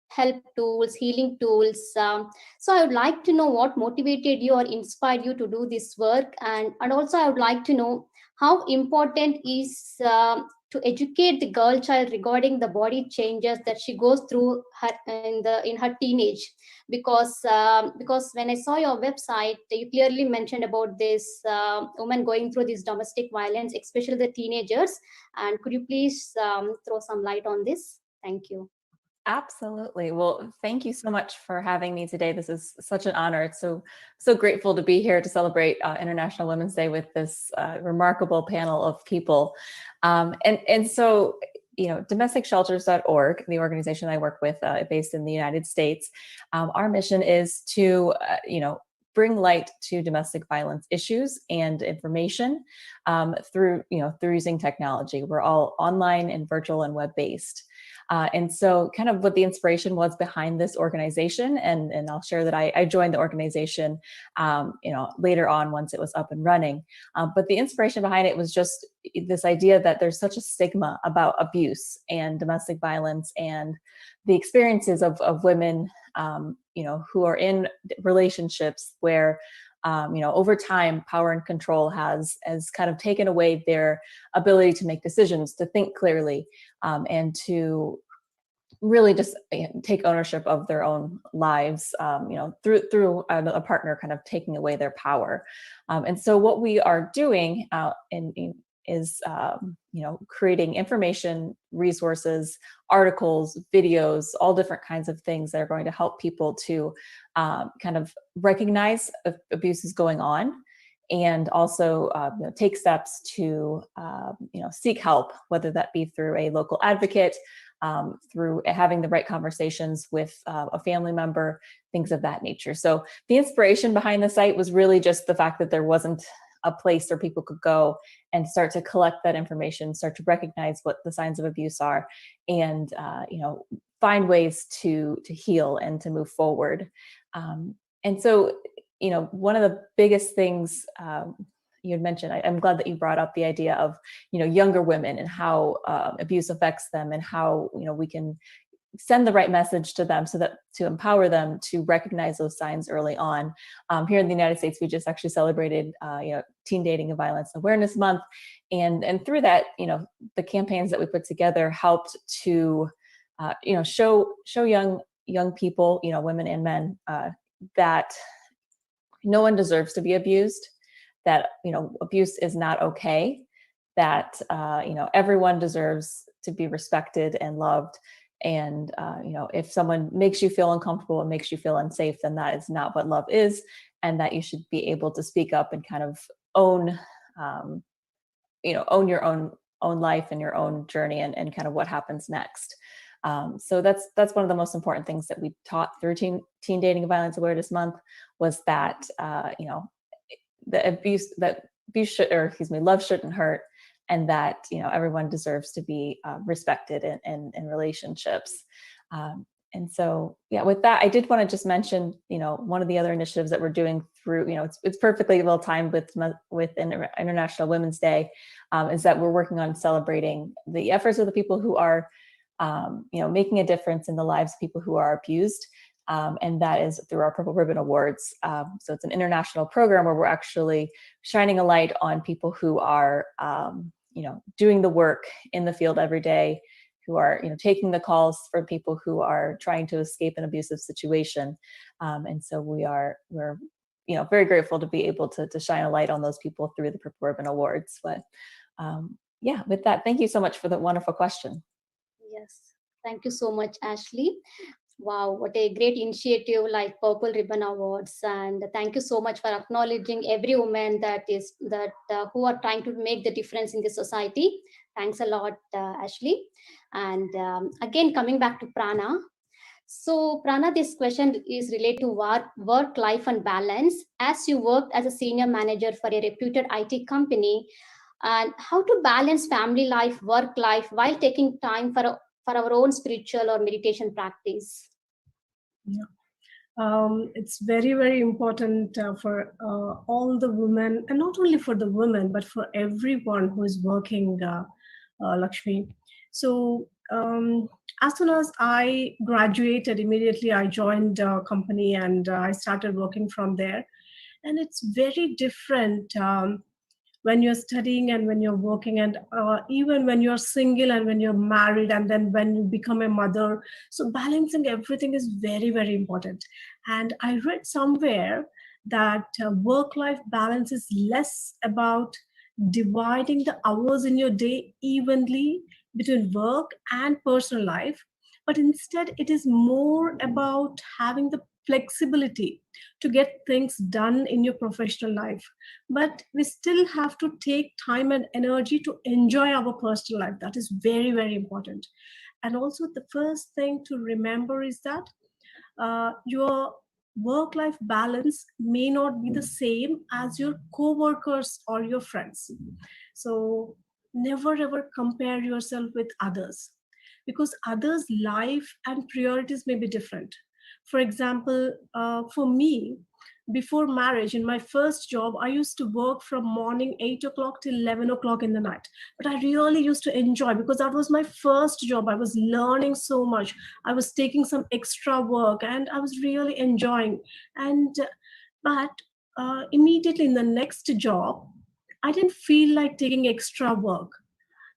Speaker 1: help tools, healing tools. So I would like to know what motivated you or inspired you to do this work. And also I would like to know how important is to educate the girl child regarding the body changes that she goes through in her teenage, because when I saw your website, you clearly mentioned about this woman going through this domestic violence, especially the teenagers. And could you please throw some light on this? Thank you.
Speaker 8: Absolutely. Well, thank you so much for having me today. This is such an honor. It's so grateful to be here to celebrate International Women's Day with this remarkable panel of people. And so, domesticshelters.org, the organization I work with, based in the United States, our mission is to, bring light to domestic violence issues and information through using technology. We're all online and virtual and web-based. And so kind of what the inspiration was behind this organization, and I'll share that I joined the organization, later on once it was up and running. But the inspiration behind it was just this idea that there's such a stigma about abuse and domestic violence and the experiences of women, who are in relationships where, over time, power and control has kind of taken away their ability to make decisions, to think clearly, and to really just take ownership of their own lives, through a partner kind of taking away their power. And so what we are doing is creating information, resources, articles, videos, all different kinds of things that are going to help people to kind of recognize if abuse is going on, and also take steps to seek help, whether that be through a local advocate, through having the right conversations with a family member, things of that nature. So the inspiration behind the site was really just the fact that there wasn't a place where people could go and start to collect that information, start to recognize what the signs of abuse are, and find ways to heal and to move forward. And so, one of the biggest things you had mentioned, I'm glad that you brought up the idea of younger women and how abuse affects them, and how we can send the right message to them so that to empower them to recognize those signs early on. Here in the United States, we just actually celebrated Teen Dating and Violence Awareness Month, and through that, the campaigns that we put together helped to show young people, women and men, that no one deserves to be abused, that abuse is not okay, that everyone deserves to be respected and loved. And if someone makes you feel uncomfortable and makes you feel unsafe, then that is not what love is, and that you should be able to speak up and kind of own your own life and your own journey, and kind of what happens next. So that's one of the most important things that we taught through Teen Dating and Violence Awareness Month, was that love shouldn't hurt, and that everyone deserves to be respected in relationships. And so, with that, I did want to just mention, one of the other initiatives that we're doing through, it's perfectly well timed with International Women's Day, is that we're working on celebrating the efforts of the people who are, making a difference in the lives of people who are abused. And that is through our Purple Ribbon Awards. So it's an international program where we're actually shining a light on people who are, doing the work in the field every day, who are, taking the calls for people who are trying to escape an abusive situation. And so we're very grateful to be able to shine a light on those people through the Purple Ribbon Awards. But with that, thank you so much for the wonderful question.
Speaker 1: Yes, thank you so much, Ashley. Wow, what a great initiative like Purple Ribbon Awards, and thank you so much for acknowledging every woman who are trying to make the difference in the society. Thanks a lot, Ashley. And again, coming back to Prana. So Prana, this question is related to work life and balance. As you worked as a senior manager for a reputed IT company, and how to balance family life, work life, while taking time for our own spiritual or meditation practice?
Speaker 2: Yeah. It's very, very important for all the women, and not only for the women, but for everyone who is working, Lakshmi. So as soon as I graduated, immediately I joined a company and I started working from there. And it's very different when you're studying and when you're working, and even when you're single and when you're married, and then when you become a mother. So balancing everything is very, very important. And I read somewhere that work-life balance is less about dividing the hours in your day evenly between work and personal life, but instead it is more about having the flexibility to get things done in your professional life. But we still have to take time and energy to enjoy our personal life. That is very, very important. And also, the first thing to remember is that your work-life balance may not be the same as your co-workers or your friends. So never ever compare yourself with others, because others' life and priorities may be different. For example, for me, before marriage, in my first job, I used to work from morning 8 o'clock till 11 o'clock in the night. But I really used to enjoy, because that was my first job. I was learning so much. I was taking some extra work and I was really enjoying. But immediately in the next job, I didn't feel like taking extra work.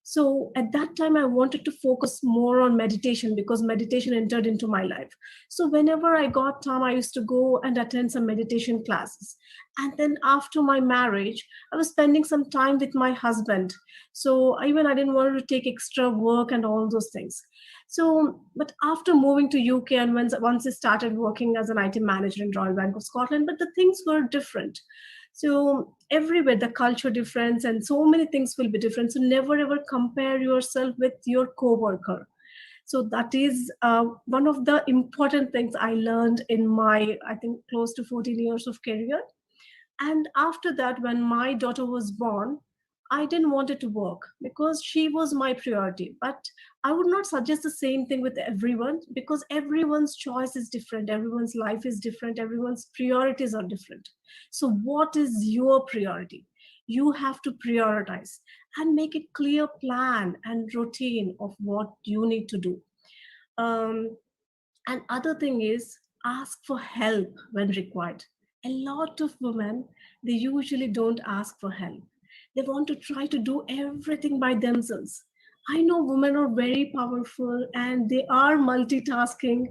Speaker 2: So at that time, I wanted to focus more on meditation, because meditation entered into my life. So whenever I got time, I used to go and attend some meditation classes. And then after my marriage, I was spending some time with my husband. So I didn't want to take extra work and all those things. So, but after moving to UK, and once I started working as an IT manager in Royal Bank of Scotland, but the things were different. So everywhere the culture difference and so many things will be different. So never ever compare yourself with your coworker. So that is one of the important things I learned in my, I think, close to 14 years of career. And after that, when my daughter was born, I didn't want it to work because she was my priority. But I would not suggest the same thing with everyone, because everyone's choice is different, everyone's life is different, everyone's priorities are different. So what is your priority? You have to prioritize and make a clear plan and routine of what you need to do. And other thing is, ask for help when required. A lot of women, they usually don't ask for help. They want to try to do everything by themselves. I know women are very powerful and they are multitasking,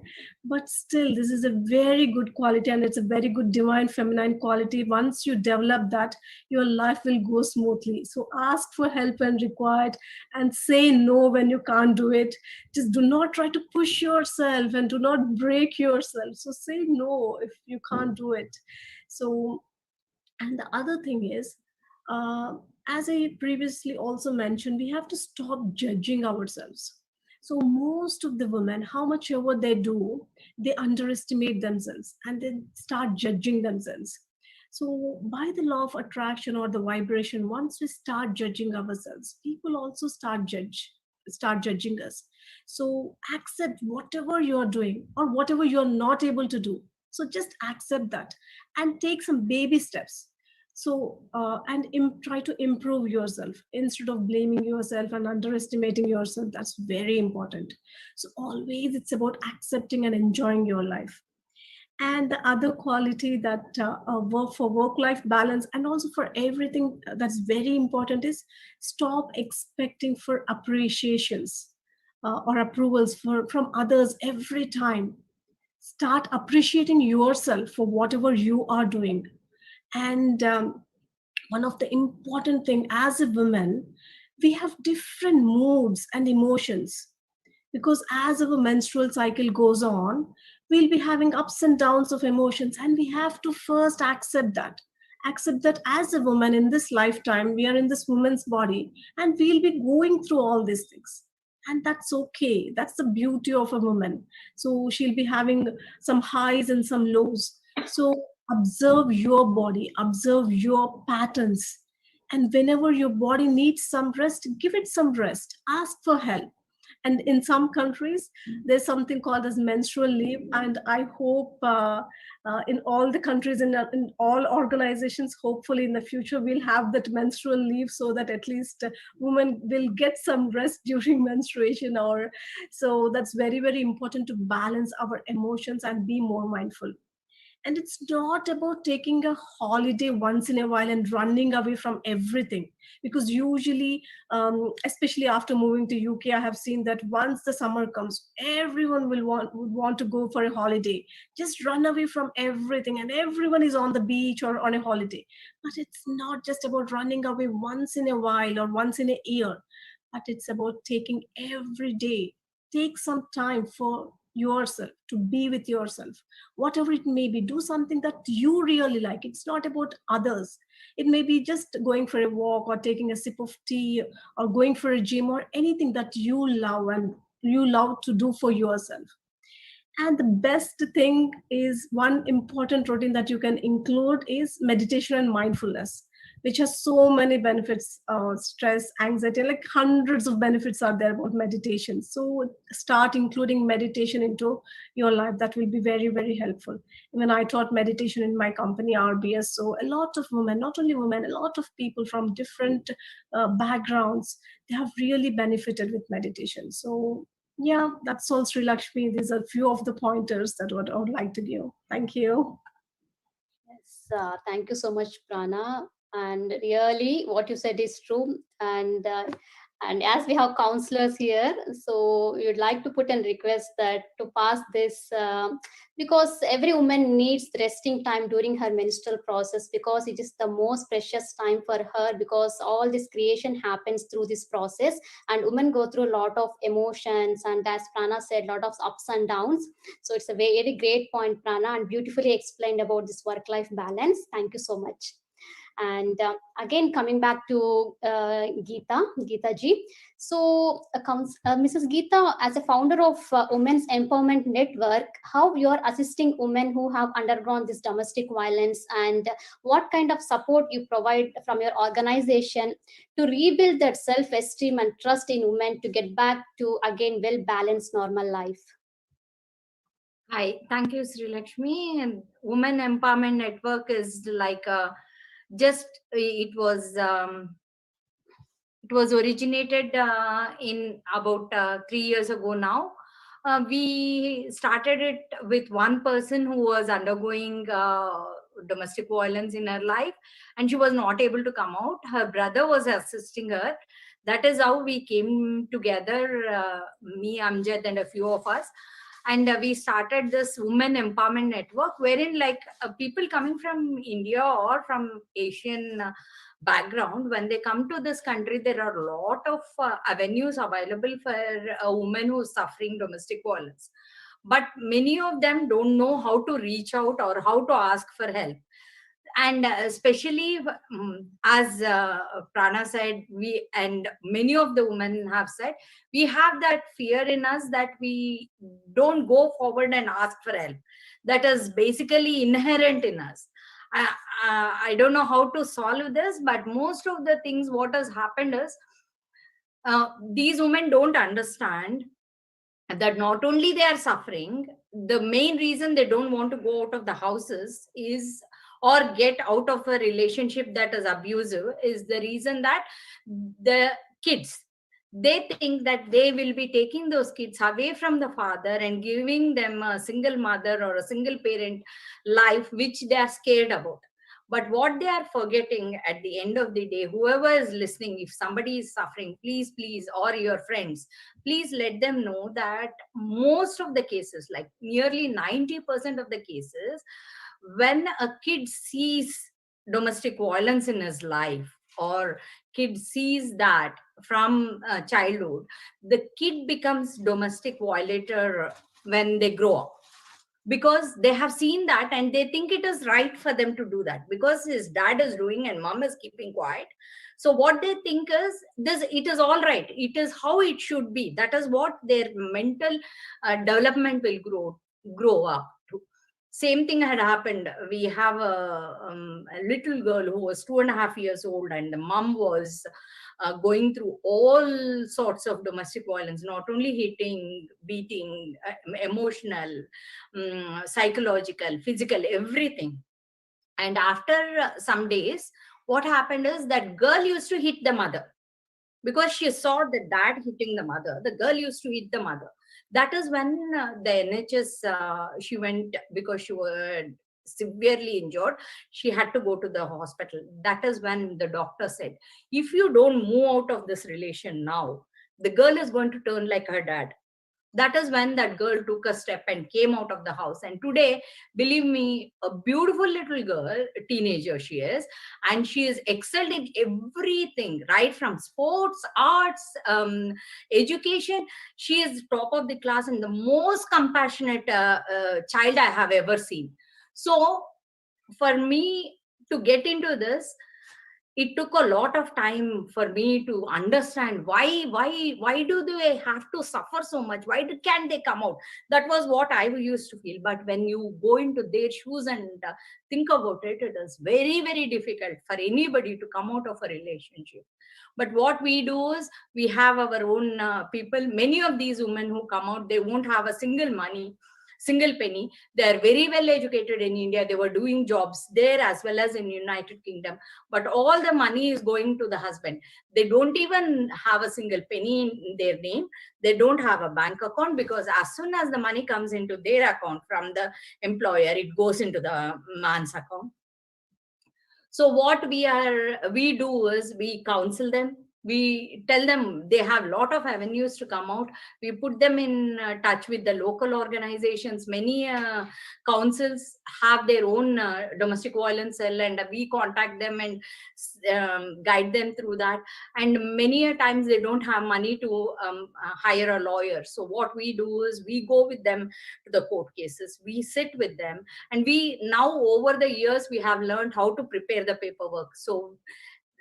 Speaker 2: but still, this is a very good quality, and it's a very good divine feminine quality. Once you develop that, your life will go smoothly. So ask for help when required, and say no when you can't do it. Just do not try to push yourself and do not break yourself. So say no if you can't do it. So, and the other thing is, as I previously also mentioned, we have to stop judging ourselves. So most of the women, how much ever they do, they underestimate themselves and they start judging themselves. So by the law of attraction or the vibration, once we start judging ourselves, people also start judging us. So accept whatever you are doing or whatever you are not able to do. So just accept that and take some baby steps. So try to improve yourself instead of blaming yourself and underestimating yourself. That's very important. So always it's about accepting and enjoying your life. And the other quality that work for work-life balance and also for everything that's very important is stop expecting for appreciations or approvals from others every time. Start appreciating yourself for whatever you are doing. And one of the important thing as a woman, we have different moods and emotions, because as our menstrual cycle goes on, we'll be having ups and downs of emotions, and we have to first accept that as a woman in this lifetime, we are in this woman's body, and we'll be going through all these things, and that's okay. That's the beauty of a woman. So she'll be having some highs and some lows. So observe your body, observe your patterns, and whenever your body needs some rest, give it some rest, ask for help. And in some countries, there's something called as menstrual leave, and I hope in all the countries, in all organizations, hopefully in the future we'll have that menstrual leave, so that at least women will get some rest during menstruation. Or so that's very, very important to balance our emotions and be more mindful. And it's not about taking a holiday once in a while and running away from everything, because usually, especially after moving to UK, I have seen that once the summer comes, everyone would want to go for a holiday, just run away from everything, and everyone is on the beach or on a holiday. But it's not just about running away once in a while or once in a year, but it's about taking every day. Take some time for yourself, to be with yourself, whatever it may be. Do something that you really like. It's not about others. It may be just going for a walk or taking a sip of tea or going for a gym or anything that you love and you love to do for yourself. And the best thing is, one important routine that you can include is meditation and mindfulness, which has so many benefits, stress, anxiety, like hundreds of benefits are there about meditation. So start including meditation into your life. That will be very, very helpful. When I taught meditation in my company, RBS, so a lot of women, not only women, a lot of people from different backgrounds, they have really benefited with meditation. So yeah, that's all, Sri Lakshmi. These are a few of the pointers that what I would like to give. Thank you.
Speaker 1: Yes, thank you so much, Prana. And really, what you said is true. And as we have counselors here, so we would like to put a request that to pass this, because every woman needs resting time during her menstrual process, because it is the most precious time for her, because all this creation happens through this process, and women go through a lot of emotions, and as Prana said, a lot of ups and downs. So it's a very, very great point, Prana, and beautifully explained about this work-life balance. Thank you so much. And again, coming back to Geeta ji. So, Mrs. Geeta, as a founder of Women's Empowerment Network, how you are assisting women who have undergone this domestic violence, and what kind of support you provide from your organization to rebuild that self-esteem and trust in women to get back to, again, well-balanced normal life?
Speaker 3: Hi, thank you, Sri Lakshmi. And Women Empowerment Network is like a it was originated in about 3 years ago now. We started it with one person who was undergoing domestic violence in her life, and she was not able to come out. Her brother was assisting her. That is how we came together, me, Amjad, and a few of us. And we started this Women Empowerment Network, wherein like people coming from India or from Asian background, when they come to this country, there are a lot of avenues available for a woman who is suffering domestic violence. But many of them don't know how to reach out or how to ask for help. And especially as Prana said, we and many of the women have said, we have that fear in us that we don't go forward and ask for help. That is basically inherent in us. I don't know how to solve this, but most of the things what has happened is these women don't understand that not only they are suffering, the main reason they don't want to go out of the houses is, or get out of a relationship that is abusive, is the reason that the kids, they think that they will be taking those kids away from the father and giving them a single mother or a single parent life, which they are scared about. But what they are forgetting at the end of the day, whoever is listening, if somebody is suffering, please, or your friends, please let them know that most of the cases, like nearly 90% of the cases, when a kid sees domestic violence in his life, or kid sees that from childhood, the kid becomes domestic violator when they grow up, because they have seen that and they think it is right for them to do that because his dad is doing and mom is keeping quiet. So what they think is this, it is all right, it is how it should be. That is what their mental development will grow up to. Same thing had happened. We have a little girl who was 2.5 years old, and the mom was going through all sorts of domestic violence, not only hitting, beating, emotional, psychological, physical, everything. And after some days, what happened is that girl used to hit the mother because she saw the dad hitting the mother. The girl used to hit the mother. That is when the NHS, she went because she was severely injured. She had to go to the hospital. That is when the doctor said, if you don't move out of this relation now, the girl is going to turn like her dad. That is when that girl took a step and came out of the house. And today, believe me, a beautiful little girl, a teenager she is, and she is excelled in everything, right from sports, arts, education. She is top of the class and the most compassionate child I have ever seen. So for me to get into this, it took a lot of time for me to understand why do they have to suffer so much, can't they come out. That was what I used to feel. But when you go into their shoes and think about it, it is very, very difficult for anybody to come out of a relationship. But what we do is we have our own people. Many of these women who come out, they won't have a single penny. They are very well educated in India. They were doing jobs there as well as in United Kingdom. But all the money is going to the husband. They don't even have a single penny in their name. They don't have a bank account, because as soon as the money comes into their account from the employer, it goes into the man's account. So what we do is we counsel them. We tell them they have a lot of avenues to come out. We put them in touch with the local organizations. Many councils have their own domestic violence cell, and we contact them and guide them through that. And many a times they don't have money to hire a lawyer. So what we do is we go with them to the court cases. We sit with them, and we now over the years we have learned how to prepare the paperwork. So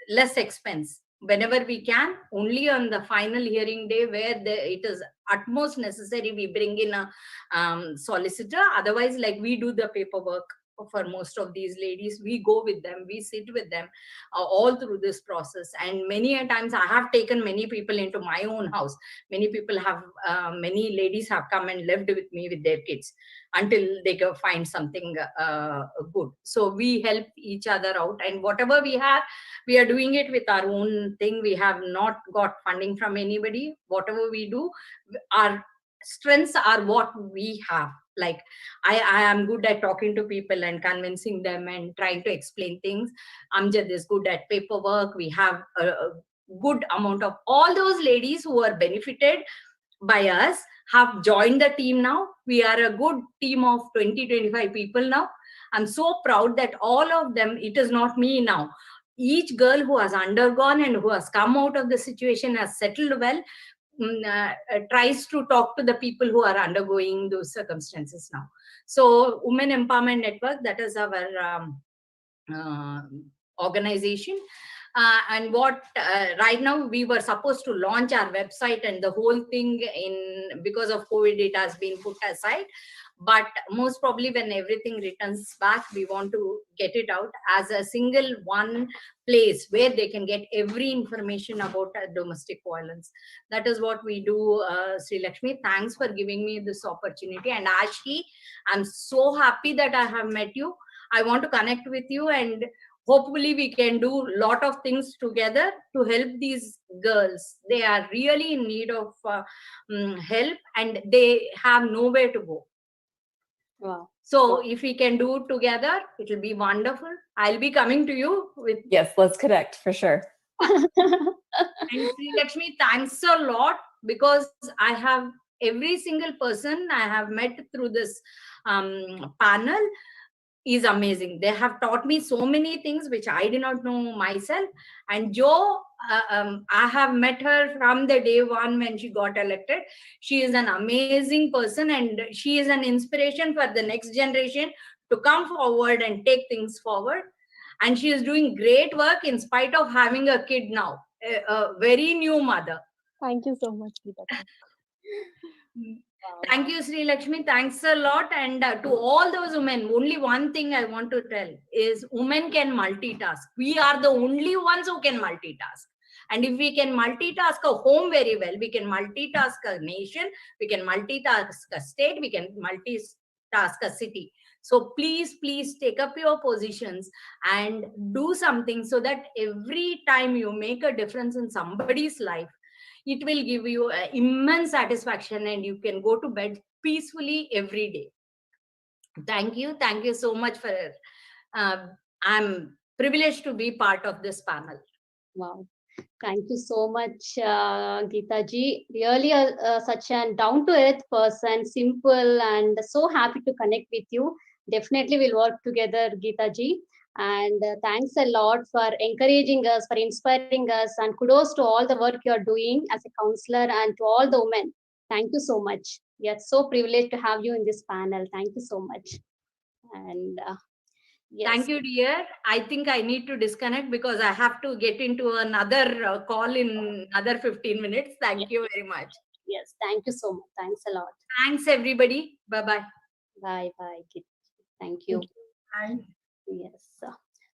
Speaker 3: less expense whenever we can. Only on the final hearing day where it is utmost necessary, we bring in a solicitor. Otherwise, like, we do the paperwork for most of these ladies. We go with them, we sit with them all through this process. And many a times I have taken many people into my own house. Many people have many ladies have come and lived with me with their kids until they go find something good. So we help each other out, and whatever we have, we are doing it with our own thing. We have not got funding from anybody. Whatever we do, our strengths are what we have. Like, I am good at talking to people and convincing them and trying to explain things. Amjad is good at paperwork. We have a good amount of all those ladies who are benefited by us have joined the team now. We are a good team of 20-25 people now. I'm so proud that all of them, it is not me now. Each girl who has undergone and who has come out of the situation has settled well, tries to talk to the people who are undergoing those circumstances now. So Women Empowerment Network, that is our organization. And what right now we were supposed to launch our website, and the whole thing because of COVID it has been put aside. But most probably when everything returns back, we want to get it out as a single one place where they can get every information about domestic violence. That is what we do. Sri Lakshmi, thanks for giving me this opportunity. And Ashley, I'm so happy that I have met you. I want to connect with you, and hopefully we can do a lot of things together to help these girls. They are really in need of help, and they have nowhere to go.
Speaker 1: Wow.
Speaker 3: So if we can do it together, it will be wonderful. I'll be coming to you with.
Speaker 8: Yes, let's connect for sure.
Speaker 3: And Sri Lakshmi, thanks a lot, because I have every single person I have met through this panel is amazing. They have taught me so many things which I did not know myself. And Jo, I have met her from the day one when she got elected. She is an amazing person, and she is an inspiration for the next generation to come forward and take things forward. And she is doing great work in spite of having a kid now, a very new mother.
Speaker 6: Thank you so much, Geeta.
Speaker 3: Thank you, Sri Lakshmi. Thanks a lot. And to all those women, only one thing I want to tell is women can multitask. We are the only ones who can multitask. And if we can multitask a home very well, we can multitask a nation, we can multitask a state, we can multitask a city. So please, please take up your positions and do something, so that every time you make a difference in somebody's life, it will give you immense satisfaction, and you can go to bed peacefully every day. Thank you. Thank you so much for it. I'm privileged to be part of this panel.
Speaker 1: Wow. Thank you so much, Geeta ji. Really such a down-to-earth person, simple, and so happy to connect with you. Definitely we'll work together, Geeta ji. And thanks a lot for encouraging us, for inspiring us, and kudos to all the work you're doing as a counselor and to all the women. Thank you so much. We are so privileged to have you in this panel. Thank you so much. And yes.
Speaker 3: Thank you, dear. I think I need to disconnect because I have to get into another call in another 15 minutes. Thank you very much.
Speaker 1: Yes, thank you so much. Thanks a lot.
Speaker 3: Thanks, everybody. Bye-bye.
Speaker 1: Bye-bye. Thank you.
Speaker 2: Bye.
Speaker 1: Yes.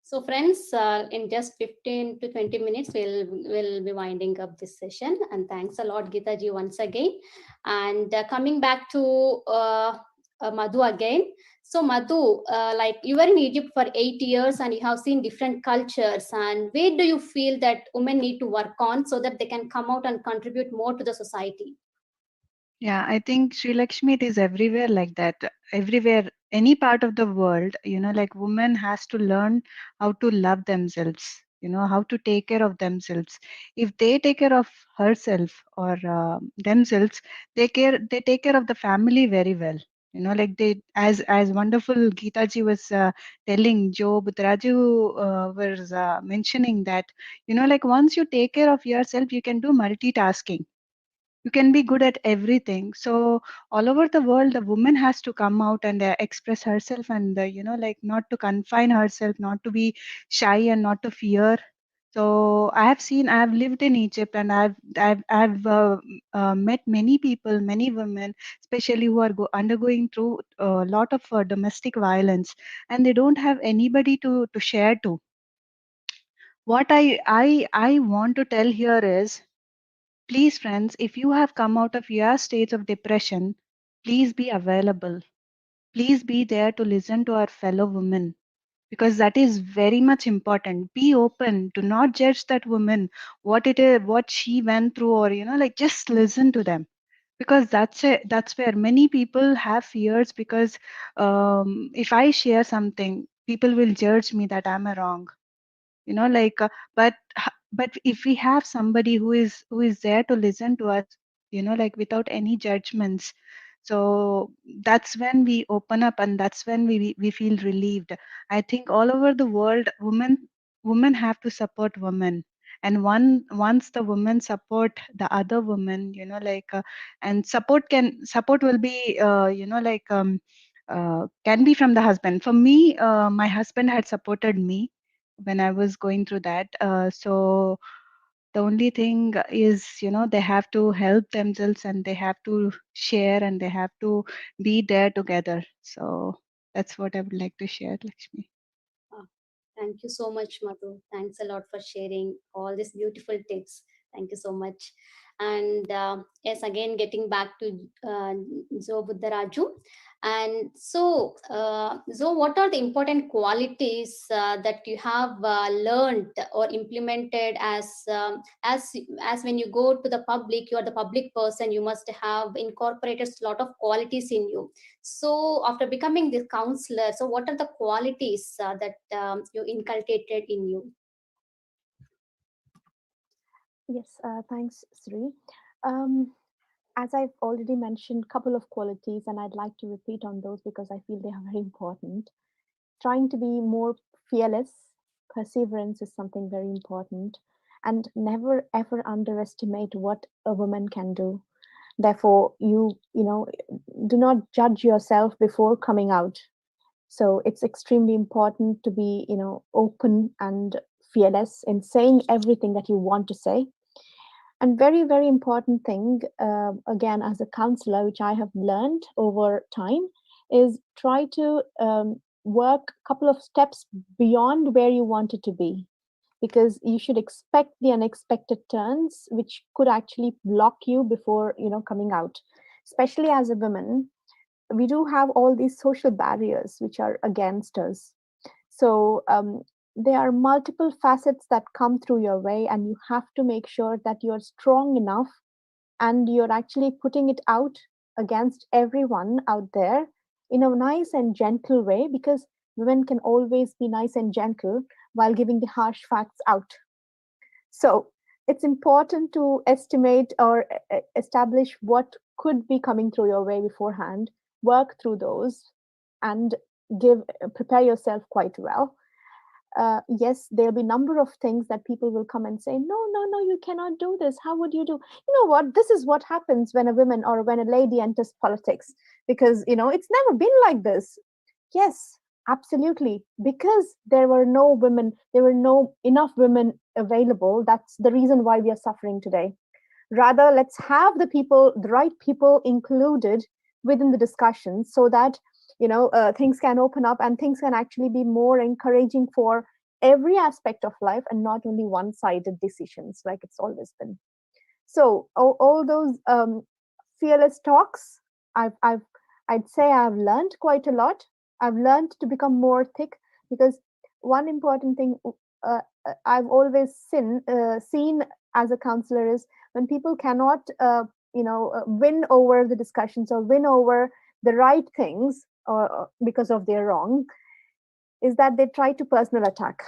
Speaker 1: So friends, in just 15 to 20 minutes, we'll be winding up this session. And thanks a lot, Geeta ji, once again. And coming back to Madhu again. So Madhu, like you were in Egypt for 8 years and you have seen different cultures. And where do you feel that women need to work on so that they can come out and contribute more to the society?
Speaker 7: Yeah, I think Sri Lakshmi, it is everywhere like that. Everywhere, any part of the world, like women has to learn how to love themselves, how to take care of themselves. If they take care of herself or themselves, they take care of the family very well. Like they, as wonderful Geeta ji was telling, Jo Butraju was mentioning that, like once you take care of yourself, you can do multitasking. You can be good at everything. So all over the world, the woman has to come out and express herself, and like not to confine herself, not to be shy and not to fear. So I have lived in Egypt, and I've met many people, many women, especially who are undergoing through a lot of domestic violence, and they don't have anybody to share to. What I want to tell here is, please, friends, if you have come out of your states of depression, please be available. Please be there to listen to our fellow women, because that is very much important. Be open. Do not judge that woman, what it is, what she went through, or like just listen to them, because that's where many people have fears, because if I share something, people will judge me that I'm wrong. Like but if we have somebody who is there to listen to us, like without any judgments, so that's when we open up, and that's when we feel relieved. I think all over the world, women have to support women, and once the women support the other women, like and support will be like can be from the husband. For me, my husband had supported me when I was going through that. So the only thing is, they have to help themselves, and they have to share, and they have to be there together. So that's what I would like to share, Lakshmi.
Speaker 1: Thank you so much, Madhu. Thanks a lot for sharing all these beautiful tips. Thank you so much. And yes, again, getting back to Jo Buddharaju. And so, what are the important qualities that you have learned or implemented as when you go to the public, you are the public person, you must have incorporated a lot of qualities in you. So, after becoming the counselor, so what are the qualities that you inculcated in you?
Speaker 6: Yes, thanks, Sri. Um, as I've already mentioned, a couple of qualities, and I'd like to repeat on those because I feel they are very important. Trying to be more fearless, perseverance is something very important, and never ever underestimate what a woman can do. Therefore, you do not judge yourself before coming out. So it's extremely important to be, open and fearless in saying everything that you want to say. And very, very important thing, again, as a counselor, which I have learned over time, is try to work a couple of steps beyond where you want it to be, because you should expect the unexpected turns, which could actually block you before coming out. Especially as a woman, we do have all these social barriers which are against us. So there are multiple facets that come through your way, and you have to make sure that you're strong enough and you're actually putting it out against everyone out there in a nice and gentle way, because women can always be nice and gentle while giving the harsh facts out. So it's important to estimate or establish what could be coming through your way beforehand, work through those, and prepare yourself quite well. Yes, there'll be number of things that people will come and say, no, no, no, you cannot do this. How would you do? You know what? This is what happens when a woman or when a lady enters politics, because it's never been like this. Yes, absolutely. Because there were no women, there were no enough women available. That's the reason why we are suffering today. Rather, let's have the right people included within the discussion, so that things can open up and things can actually be more encouraging for every aspect of life, and not only one-sided decisions like it's always been. So all those fearless talks, I'd say I've learned quite a lot. I've learned to become more thick, because one important thing I've always seen as a counselor is when people cannot win over the discussions or win over the right things, or because of their wrong, is that they try to personal attack.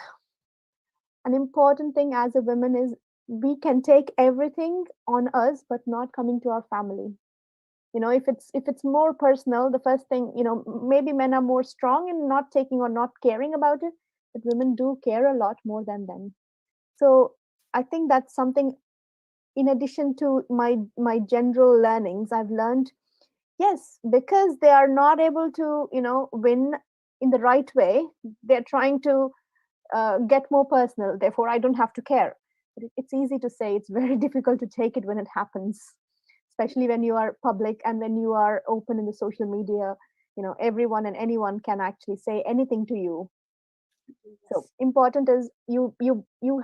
Speaker 6: An important thing as a woman is we can take everything on us, but not coming to our family. If it's more personal, the first thing, maybe men are more strong in not taking or not caring about it, but women do care a lot more than them. So I think that's something, in addition to my general learnings, I've learned. Yes, because they are not able to win in the right way, they're trying to get more personal, therefore I don't have to care. But it's easy to say, it's very difficult to take it when it happens, especially when you are public and when you are open in the social media. Everyone and anyone can actually say anything to you. So important is you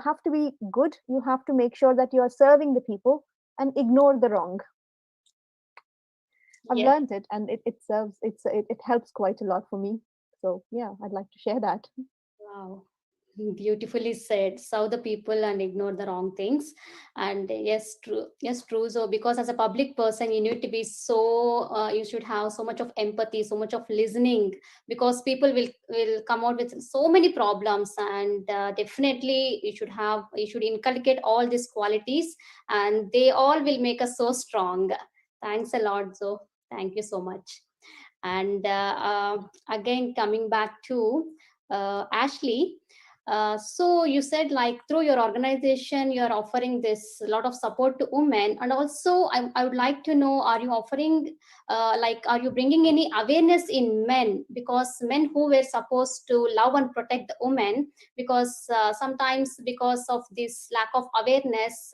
Speaker 6: have to be good, you have to make sure that you are serving the people and ignore the wrong. I've
Speaker 1: Yes.
Speaker 6: learned it, and it serves. It helps quite a lot for me. So yeah, I'd like to share that.
Speaker 1: Wow. Beautifully said. Serve the people and ignore the wrong things. And yes, true. Yes, true. So because as a public person, you need to be you should have so much of empathy, so much of listening, because people will come out with so many problems, and definitely you should inculcate all these qualities, and they all will make us so strong. Thanks a lot, Zo. Thank you so much. And again, coming back to Ashley. So you said, like, through your organization you are offering this lot of support to women, and also I would like to know, are you offering are you bringing any awareness in men, because men who were supposed to love and protect the women, because sometimes because of this lack of awareness,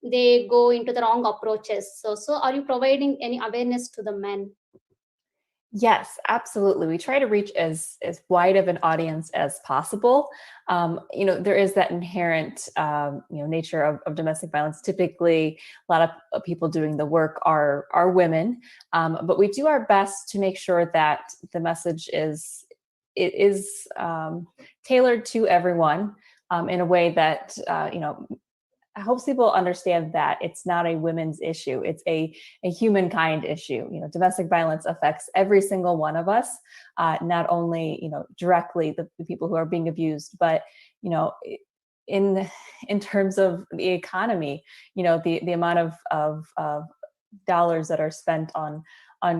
Speaker 1: they go into the wrong approaches. So are you providing any awareness to the men?
Speaker 8: Yes, absolutely. We try to reach as wide of an audience as possible. There is that inherent, nature of domestic violence. Typically, a lot of people doing the work are women, but we do our best to make sure that the message is tailored to everyone in a way that helps people understand that it's not a women's issue. It's a humankind issue. Domestic violence affects every single one of us, not only, directly the people who are being abused, but, in terms of the economy, the amount of dollars that are spent on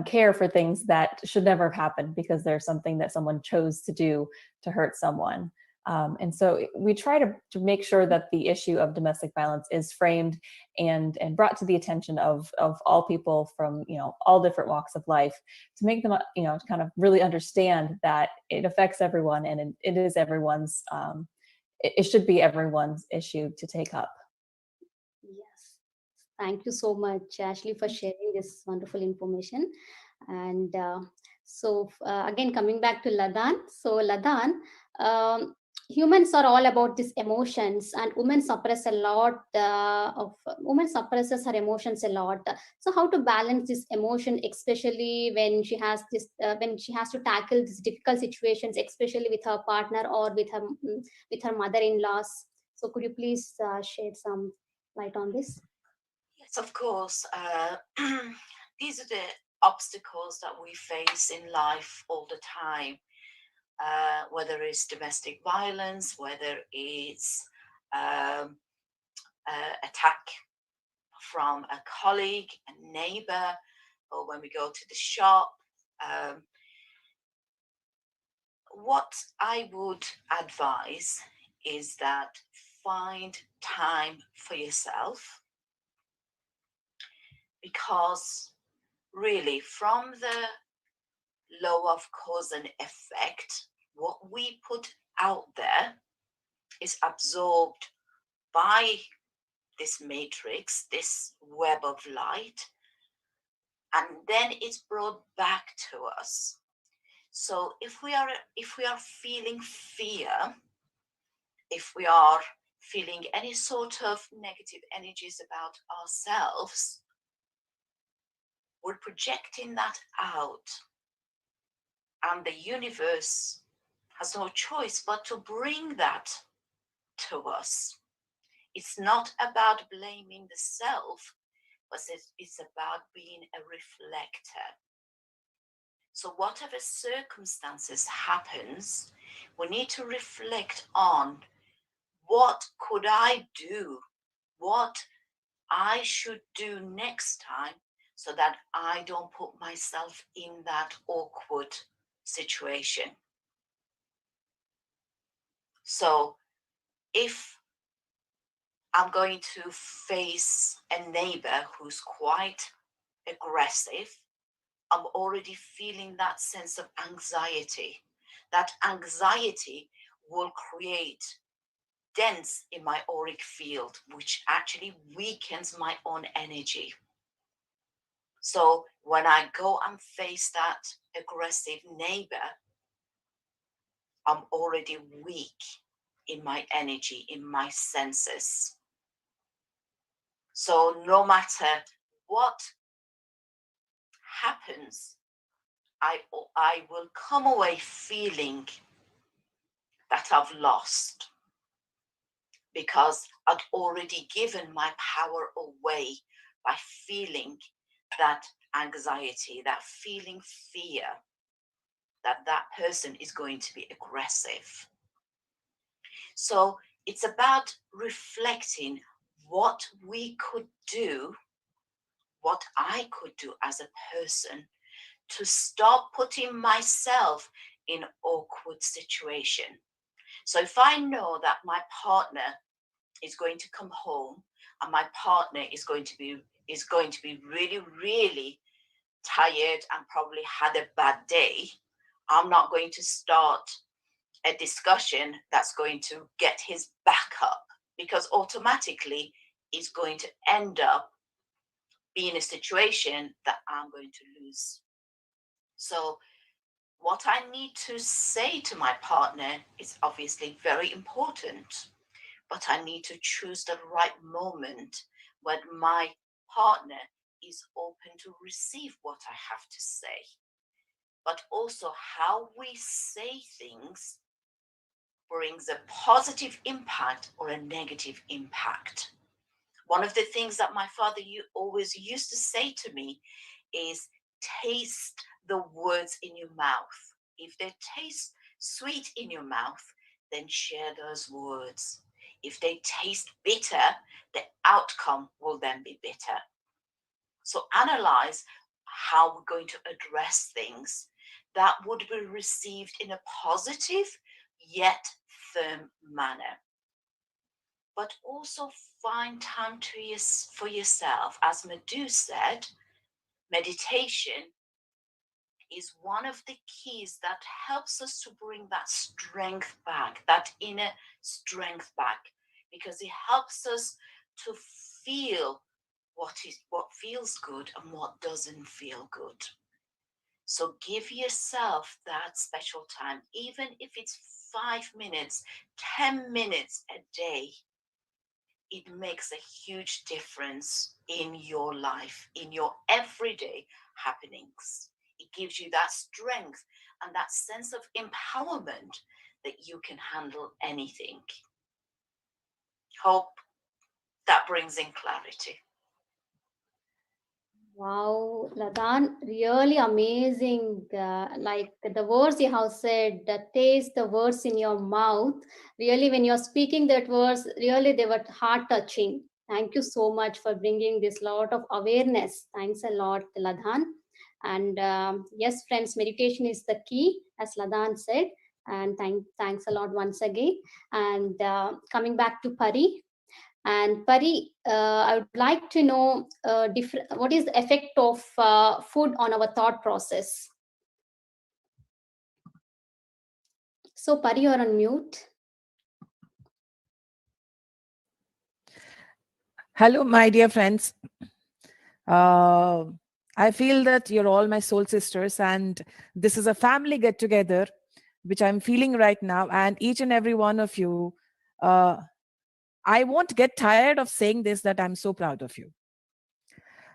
Speaker 8: care for things that should never have happened because there's something that someone chose to do to hurt someone. And so we try to make sure that the issue of domestic violence is framed and brought to the attention of all people from, all different walks of life, to make them, kind of really understand that it affects everyone, and it is everyone's, it should be everyone's issue to take up.
Speaker 1: Yes. Thank you so much, Ashley, for sharing this wonderful information. And again, coming back to Ladan. So Ladan, humans are all about these emotions, and women suppresses her emotions a lot. So how to balance this emotion, especially when she has to tackle these difficult situations, especially with her partner or with her mother-in-laws. So could you please shed some light on this?
Speaker 5: Yes, of course. These are the obstacles that we face in life all the time. Whether it's domestic violence, whether it's attack from a colleague, a neighbor, or when we go to the shop. What I would advise is that find time for yourself, because really from the law of cause and effect, what we put out there is absorbed by this matrix, this web of light, and then it's brought back to us. So if we are feeling fear, if we are feeling any sort of negative energies about ourselves, we're projecting that out. And the universe has no choice but to bring that to us. It's not about blaming the self, but it's about being a reflector. So whatever circumstances happens, we need to reflect on what could I do, what I should do next time, so that I don't put myself in that awkward situation. So if I'm going to face a neighbor who's quite aggressive, I'm already feeling that sense of anxiety. That anxiety will create dents in my auric field, which actually weakens my own energy. So when I go and face that aggressive neighbor, I'm already weak in my energy, in my senses. So no matter what happens, I will come away feeling that I've lost, because I'd already given my power away by feeling that anxiety, that feeling fear that that person is going to be aggressive. So it's about reflecting what we could do, what I could do as a person, to stop putting myself in awkward situation. So if I know that my partner is going to come home and my partner is going to be really, really tired and probably had a bad day, I'm not going to start a discussion that's going to get his back up, because automatically it's going to end up being a situation that I'm going to lose. So what I need to say to my partner is obviously very important, but I need to choose the right moment when my partner is open to receive what I have to say. But also, how we say things brings a positive impact or a negative impact. One of the things that my father always used to say to me is, taste the words in your mouth. If they taste sweet in your mouth, then share those words. If they taste bitter, the outcome will then be bitter. So analyze how we're going to address things that would be received in a positive yet firm manner. But also find time for yourself. As Madhu said, meditation is one of the keys that helps us to bring that strength back, that inner strength back, because it helps us to feel what feels good and what doesn't feel good. So give yourself that special time, even if it's 5 minutes, 10 minutes a day. It makes a huge difference in your life, in your everyday happenings. It gives you that strength and that sense of empowerment that you can handle anything. Hope that brings in clarity.
Speaker 1: Wow, Ladan, really amazing. Like the words you have said, taste the words in your mouth. Really, when you're speaking that words, really they were heart touching. Thank you so much for bringing this lot of awareness. Thanks a lot, Ladan. And yes, friends, meditation is the key, as Ladan said. And thanks a lot once again. And coming back to Pari, and Pari, I would like to know what is the effect of food on our thought process. So Pari, you're on mute.
Speaker 4: Hello, my dear friends. I feel that you're all my soul sisters, and this is a family get together, which I'm feeling right now. And each and every one of you, I won't get tired of saying this, that I'm so proud of you.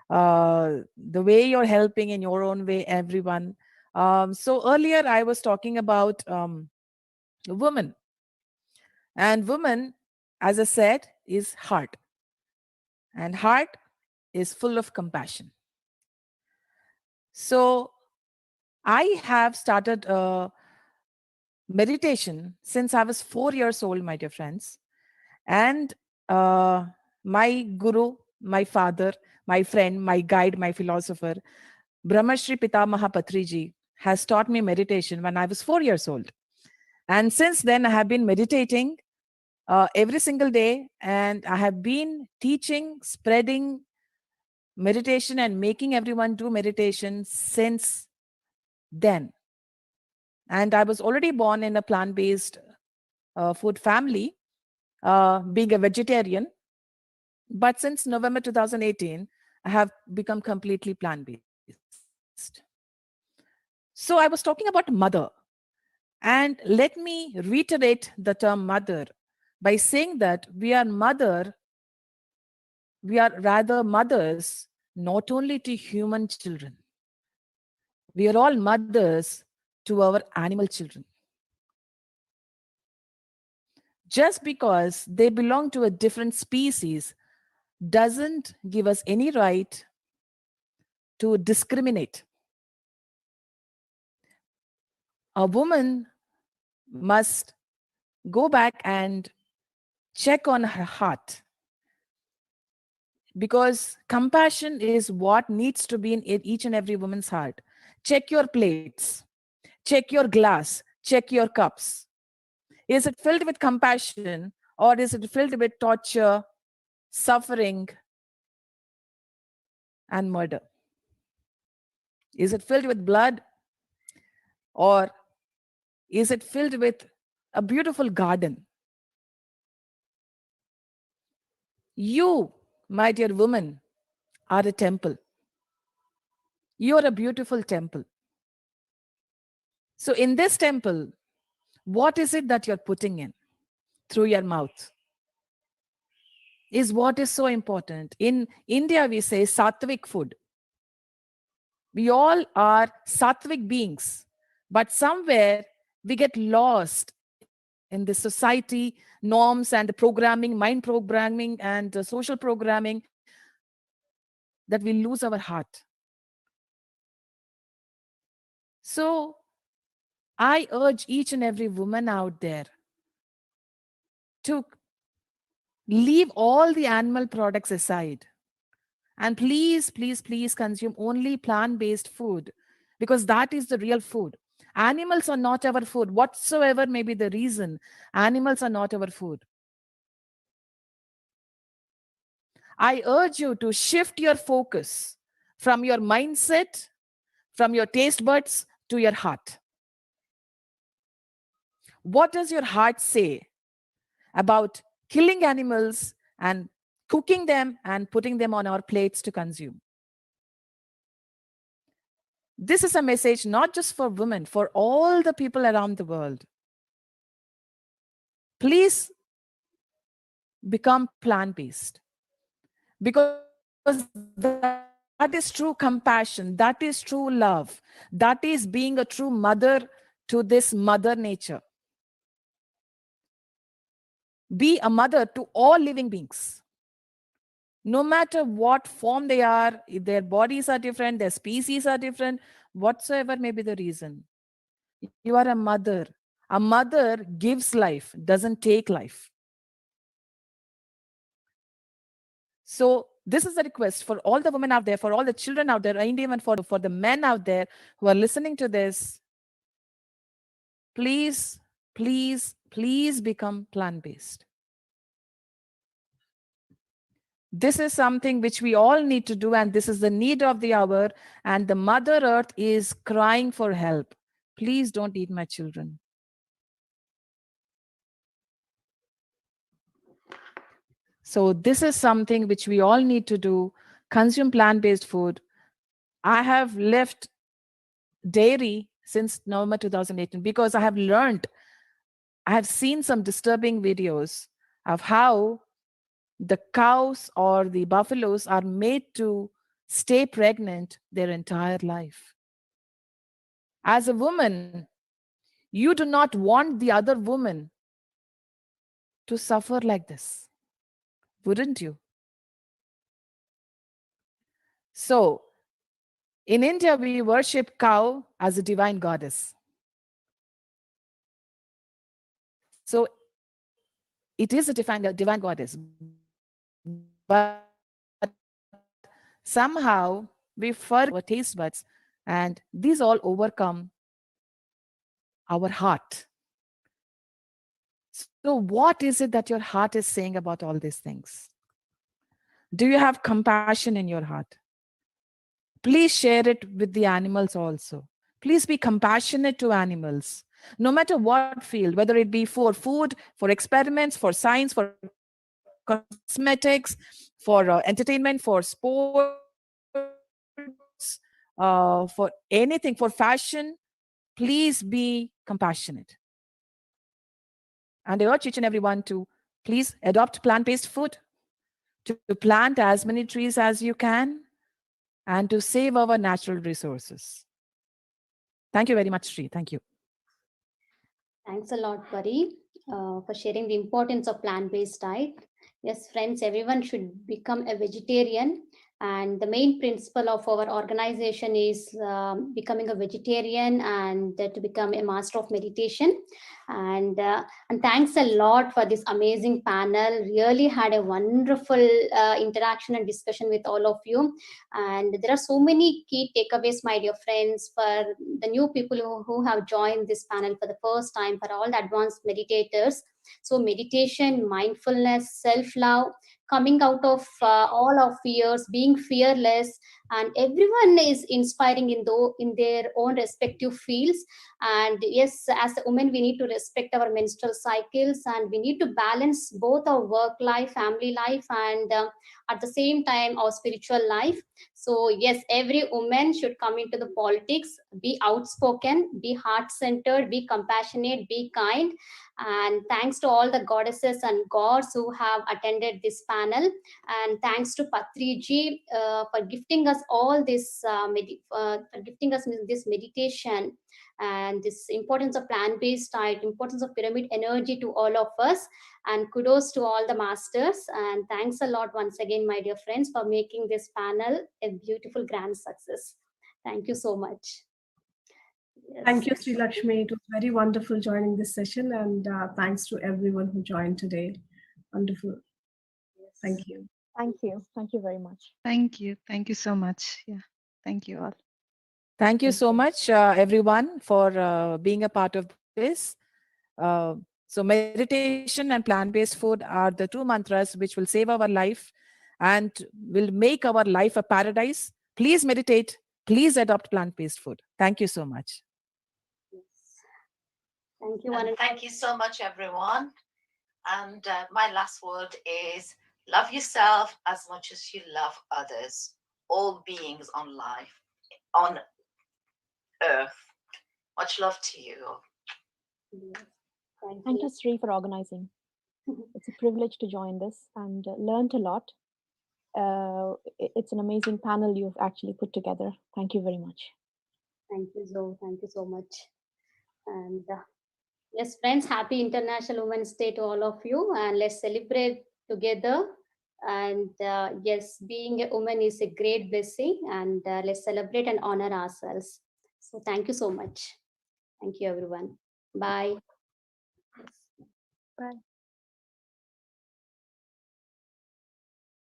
Speaker 4: The way you're helping in your own way, everyone. So earlier I was talking about women, and women, as I said, is heart, and heart is full of compassion. So I have started meditation since I was 4 years old, my dear friends. And my guru, my father, my friend, my guide, my philosopher, Brahmashri Pitamaha Patriji, has taught me meditation when I was 4 years old. And since then, I have been meditating every single day, and I have been teaching, spreading meditation, and making everyone do meditation since then. And I was already born in a plant-based food family, being a vegetarian. But since November 2018, I have become completely plant-based. So I was talking about mother. And let me reiterate the term mother by saying that we are rather mothers, not only to human children. We are all mothers to our animal children. Just because they belong to a different species doesn't give us any right to discriminate. A woman must go back and check on her heart, because compassion is what needs to be in each and every woman's heart. Check your plates, check your glass, check your cups. Is it filled with compassion, or is it filled with torture, suffering, and murder? Is it filled with blood, or is it filled with a beautiful garden? You, my dear woman, are a temple. You're a beautiful temple. So in this temple, what is it that you're putting in through your mouth? Is what is so important. In India, we say sattvic food. We all are sattvic beings, but somewhere we get lost in the society norms and the programming, mind programming, and social programming, that we lose our heart. So I urge each and every woman out there to leave all the animal products aside. And please, please, please consume only plant-based food, because that is the real food. Animals are not our food, whatsoever may be the reason. Animals are not our food. I urge you to shift your focus from your mindset, from your taste buds to your heart. What does your heart say about killing animals and cooking them and putting them on our plates to consume? This is a message not just for women, for all the people around the world. Please become plant-based, because that is true compassion, that is true love, that is being a true mother to this mother nature. Be a mother to all living beings, no matter what form they are. If their bodies are different, their species are different, whatsoever may be the reason. You are a mother. A mother gives life, doesn't take life. So this is a request for all the women out there, for all the children out there, and even for the men out there who are listening to this. Please, please, please become plant-based. This is something which we all need to do, and this is the need of the hour, and the Mother Earth is crying for help. Please don't eat my children. So this is something which we all need to do. Consume plant-based food. I have left dairy since November 2018 because I have learned, I have seen some disturbing videos of how the cows or the buffaloes are made to stay pregnant their entire life. As a woman, you do not want the other woman to suffer like this, wouldn't you? So, in India, we worship cow as a divine goddess. So, it is a divine goddess. But somehow, we forget our taste buds, and these all overcome our heart. So, what is it that your heart is saying about all these things? Do you have compassion in your heart? Please share it with the animals also. Please be compassionate to animals, no matter what field, whether it be for food, for experiments, for science, for cosmetics, for entertainment, for sports, for anything, for fashion. Please be compassionate. And I urge each and everyone to please adopt plant-based food, to plant as many trees as you can, and to save our natural resources. Thank you very much, Sri. Thank you.
Speaker 1: Thanks a lot, Pari, for sharing the importance of plant-based diet. Yes, friends, everyone should become a vegetarian. And the main principle of our organization is becoming a vegetarian and to become a master of meditation. And thanks a lot for this amazing panel. Really had a wonderful interaction and discussion with all of you. And there are so many key takeaways, my dear friends, for the new people who have joined this panel for the first time, for all the advanced meditators. So meditation, mindfulness, self-love, coming out of all our fears, being fearless, and everyone is inspiring in their own respective fields. And yes, as a woman, we need to respect our menstrual cycles, and we need to balance both our work life, family life, and at the same time our spiritual life. So yes, every woman should come into the politics, be outspoken, be heart-centered, be compassionate, be kind. And thanks to all the goddesses and gods who have attended this panel. And thanks to Patriji for gifting us all this, for gifting us this meditation and this importance of plant-based diet, importance of pyramid energy to all of us. And kudos to all the masters. And thanks a lot once again, my dear friends, for making this panel a beautiful, grand success. Thank you so much. Yes.
Speaker 2: Thank you, Sri Lakshmi. It was very wonderful joining this session, and thanks to everyone who joined today. Wonderful. Thank you.
Speaker 6: Thank you. Thank you very much.
Speaker 7: Thank you. Thank you so much. Yeah. Thank you all.
Speaker 4: Thank you so much, everyone, for being a part of this. So meditation and plant-based food are the two mantras which will save our life and will make our life a paradise. Please meditate. Please adopt plant-based food. Thank you so much.
Speaker 1: Thank you.
Speaker 5: And thank you so much, everyone. And my last word is love yourself as much as you love others, all beings on life, on earth. Much love to you.
Speaker 6: Thank you, Sri, for organizing. It's a privilege to join this and learned a lot. It's an amazing panel you've actually put together. Thank you very much.
Speaker 1: Thank you, Zoe. Thank you so much. And yes, friends, happy International Women's Day to all of you. And let's celebrate together. And yes, being a woman is a great blessing. And let's celebrate and honor ourselves. So thank you so much. Thank you, everyone. Bye.
Speaker 6: Bye.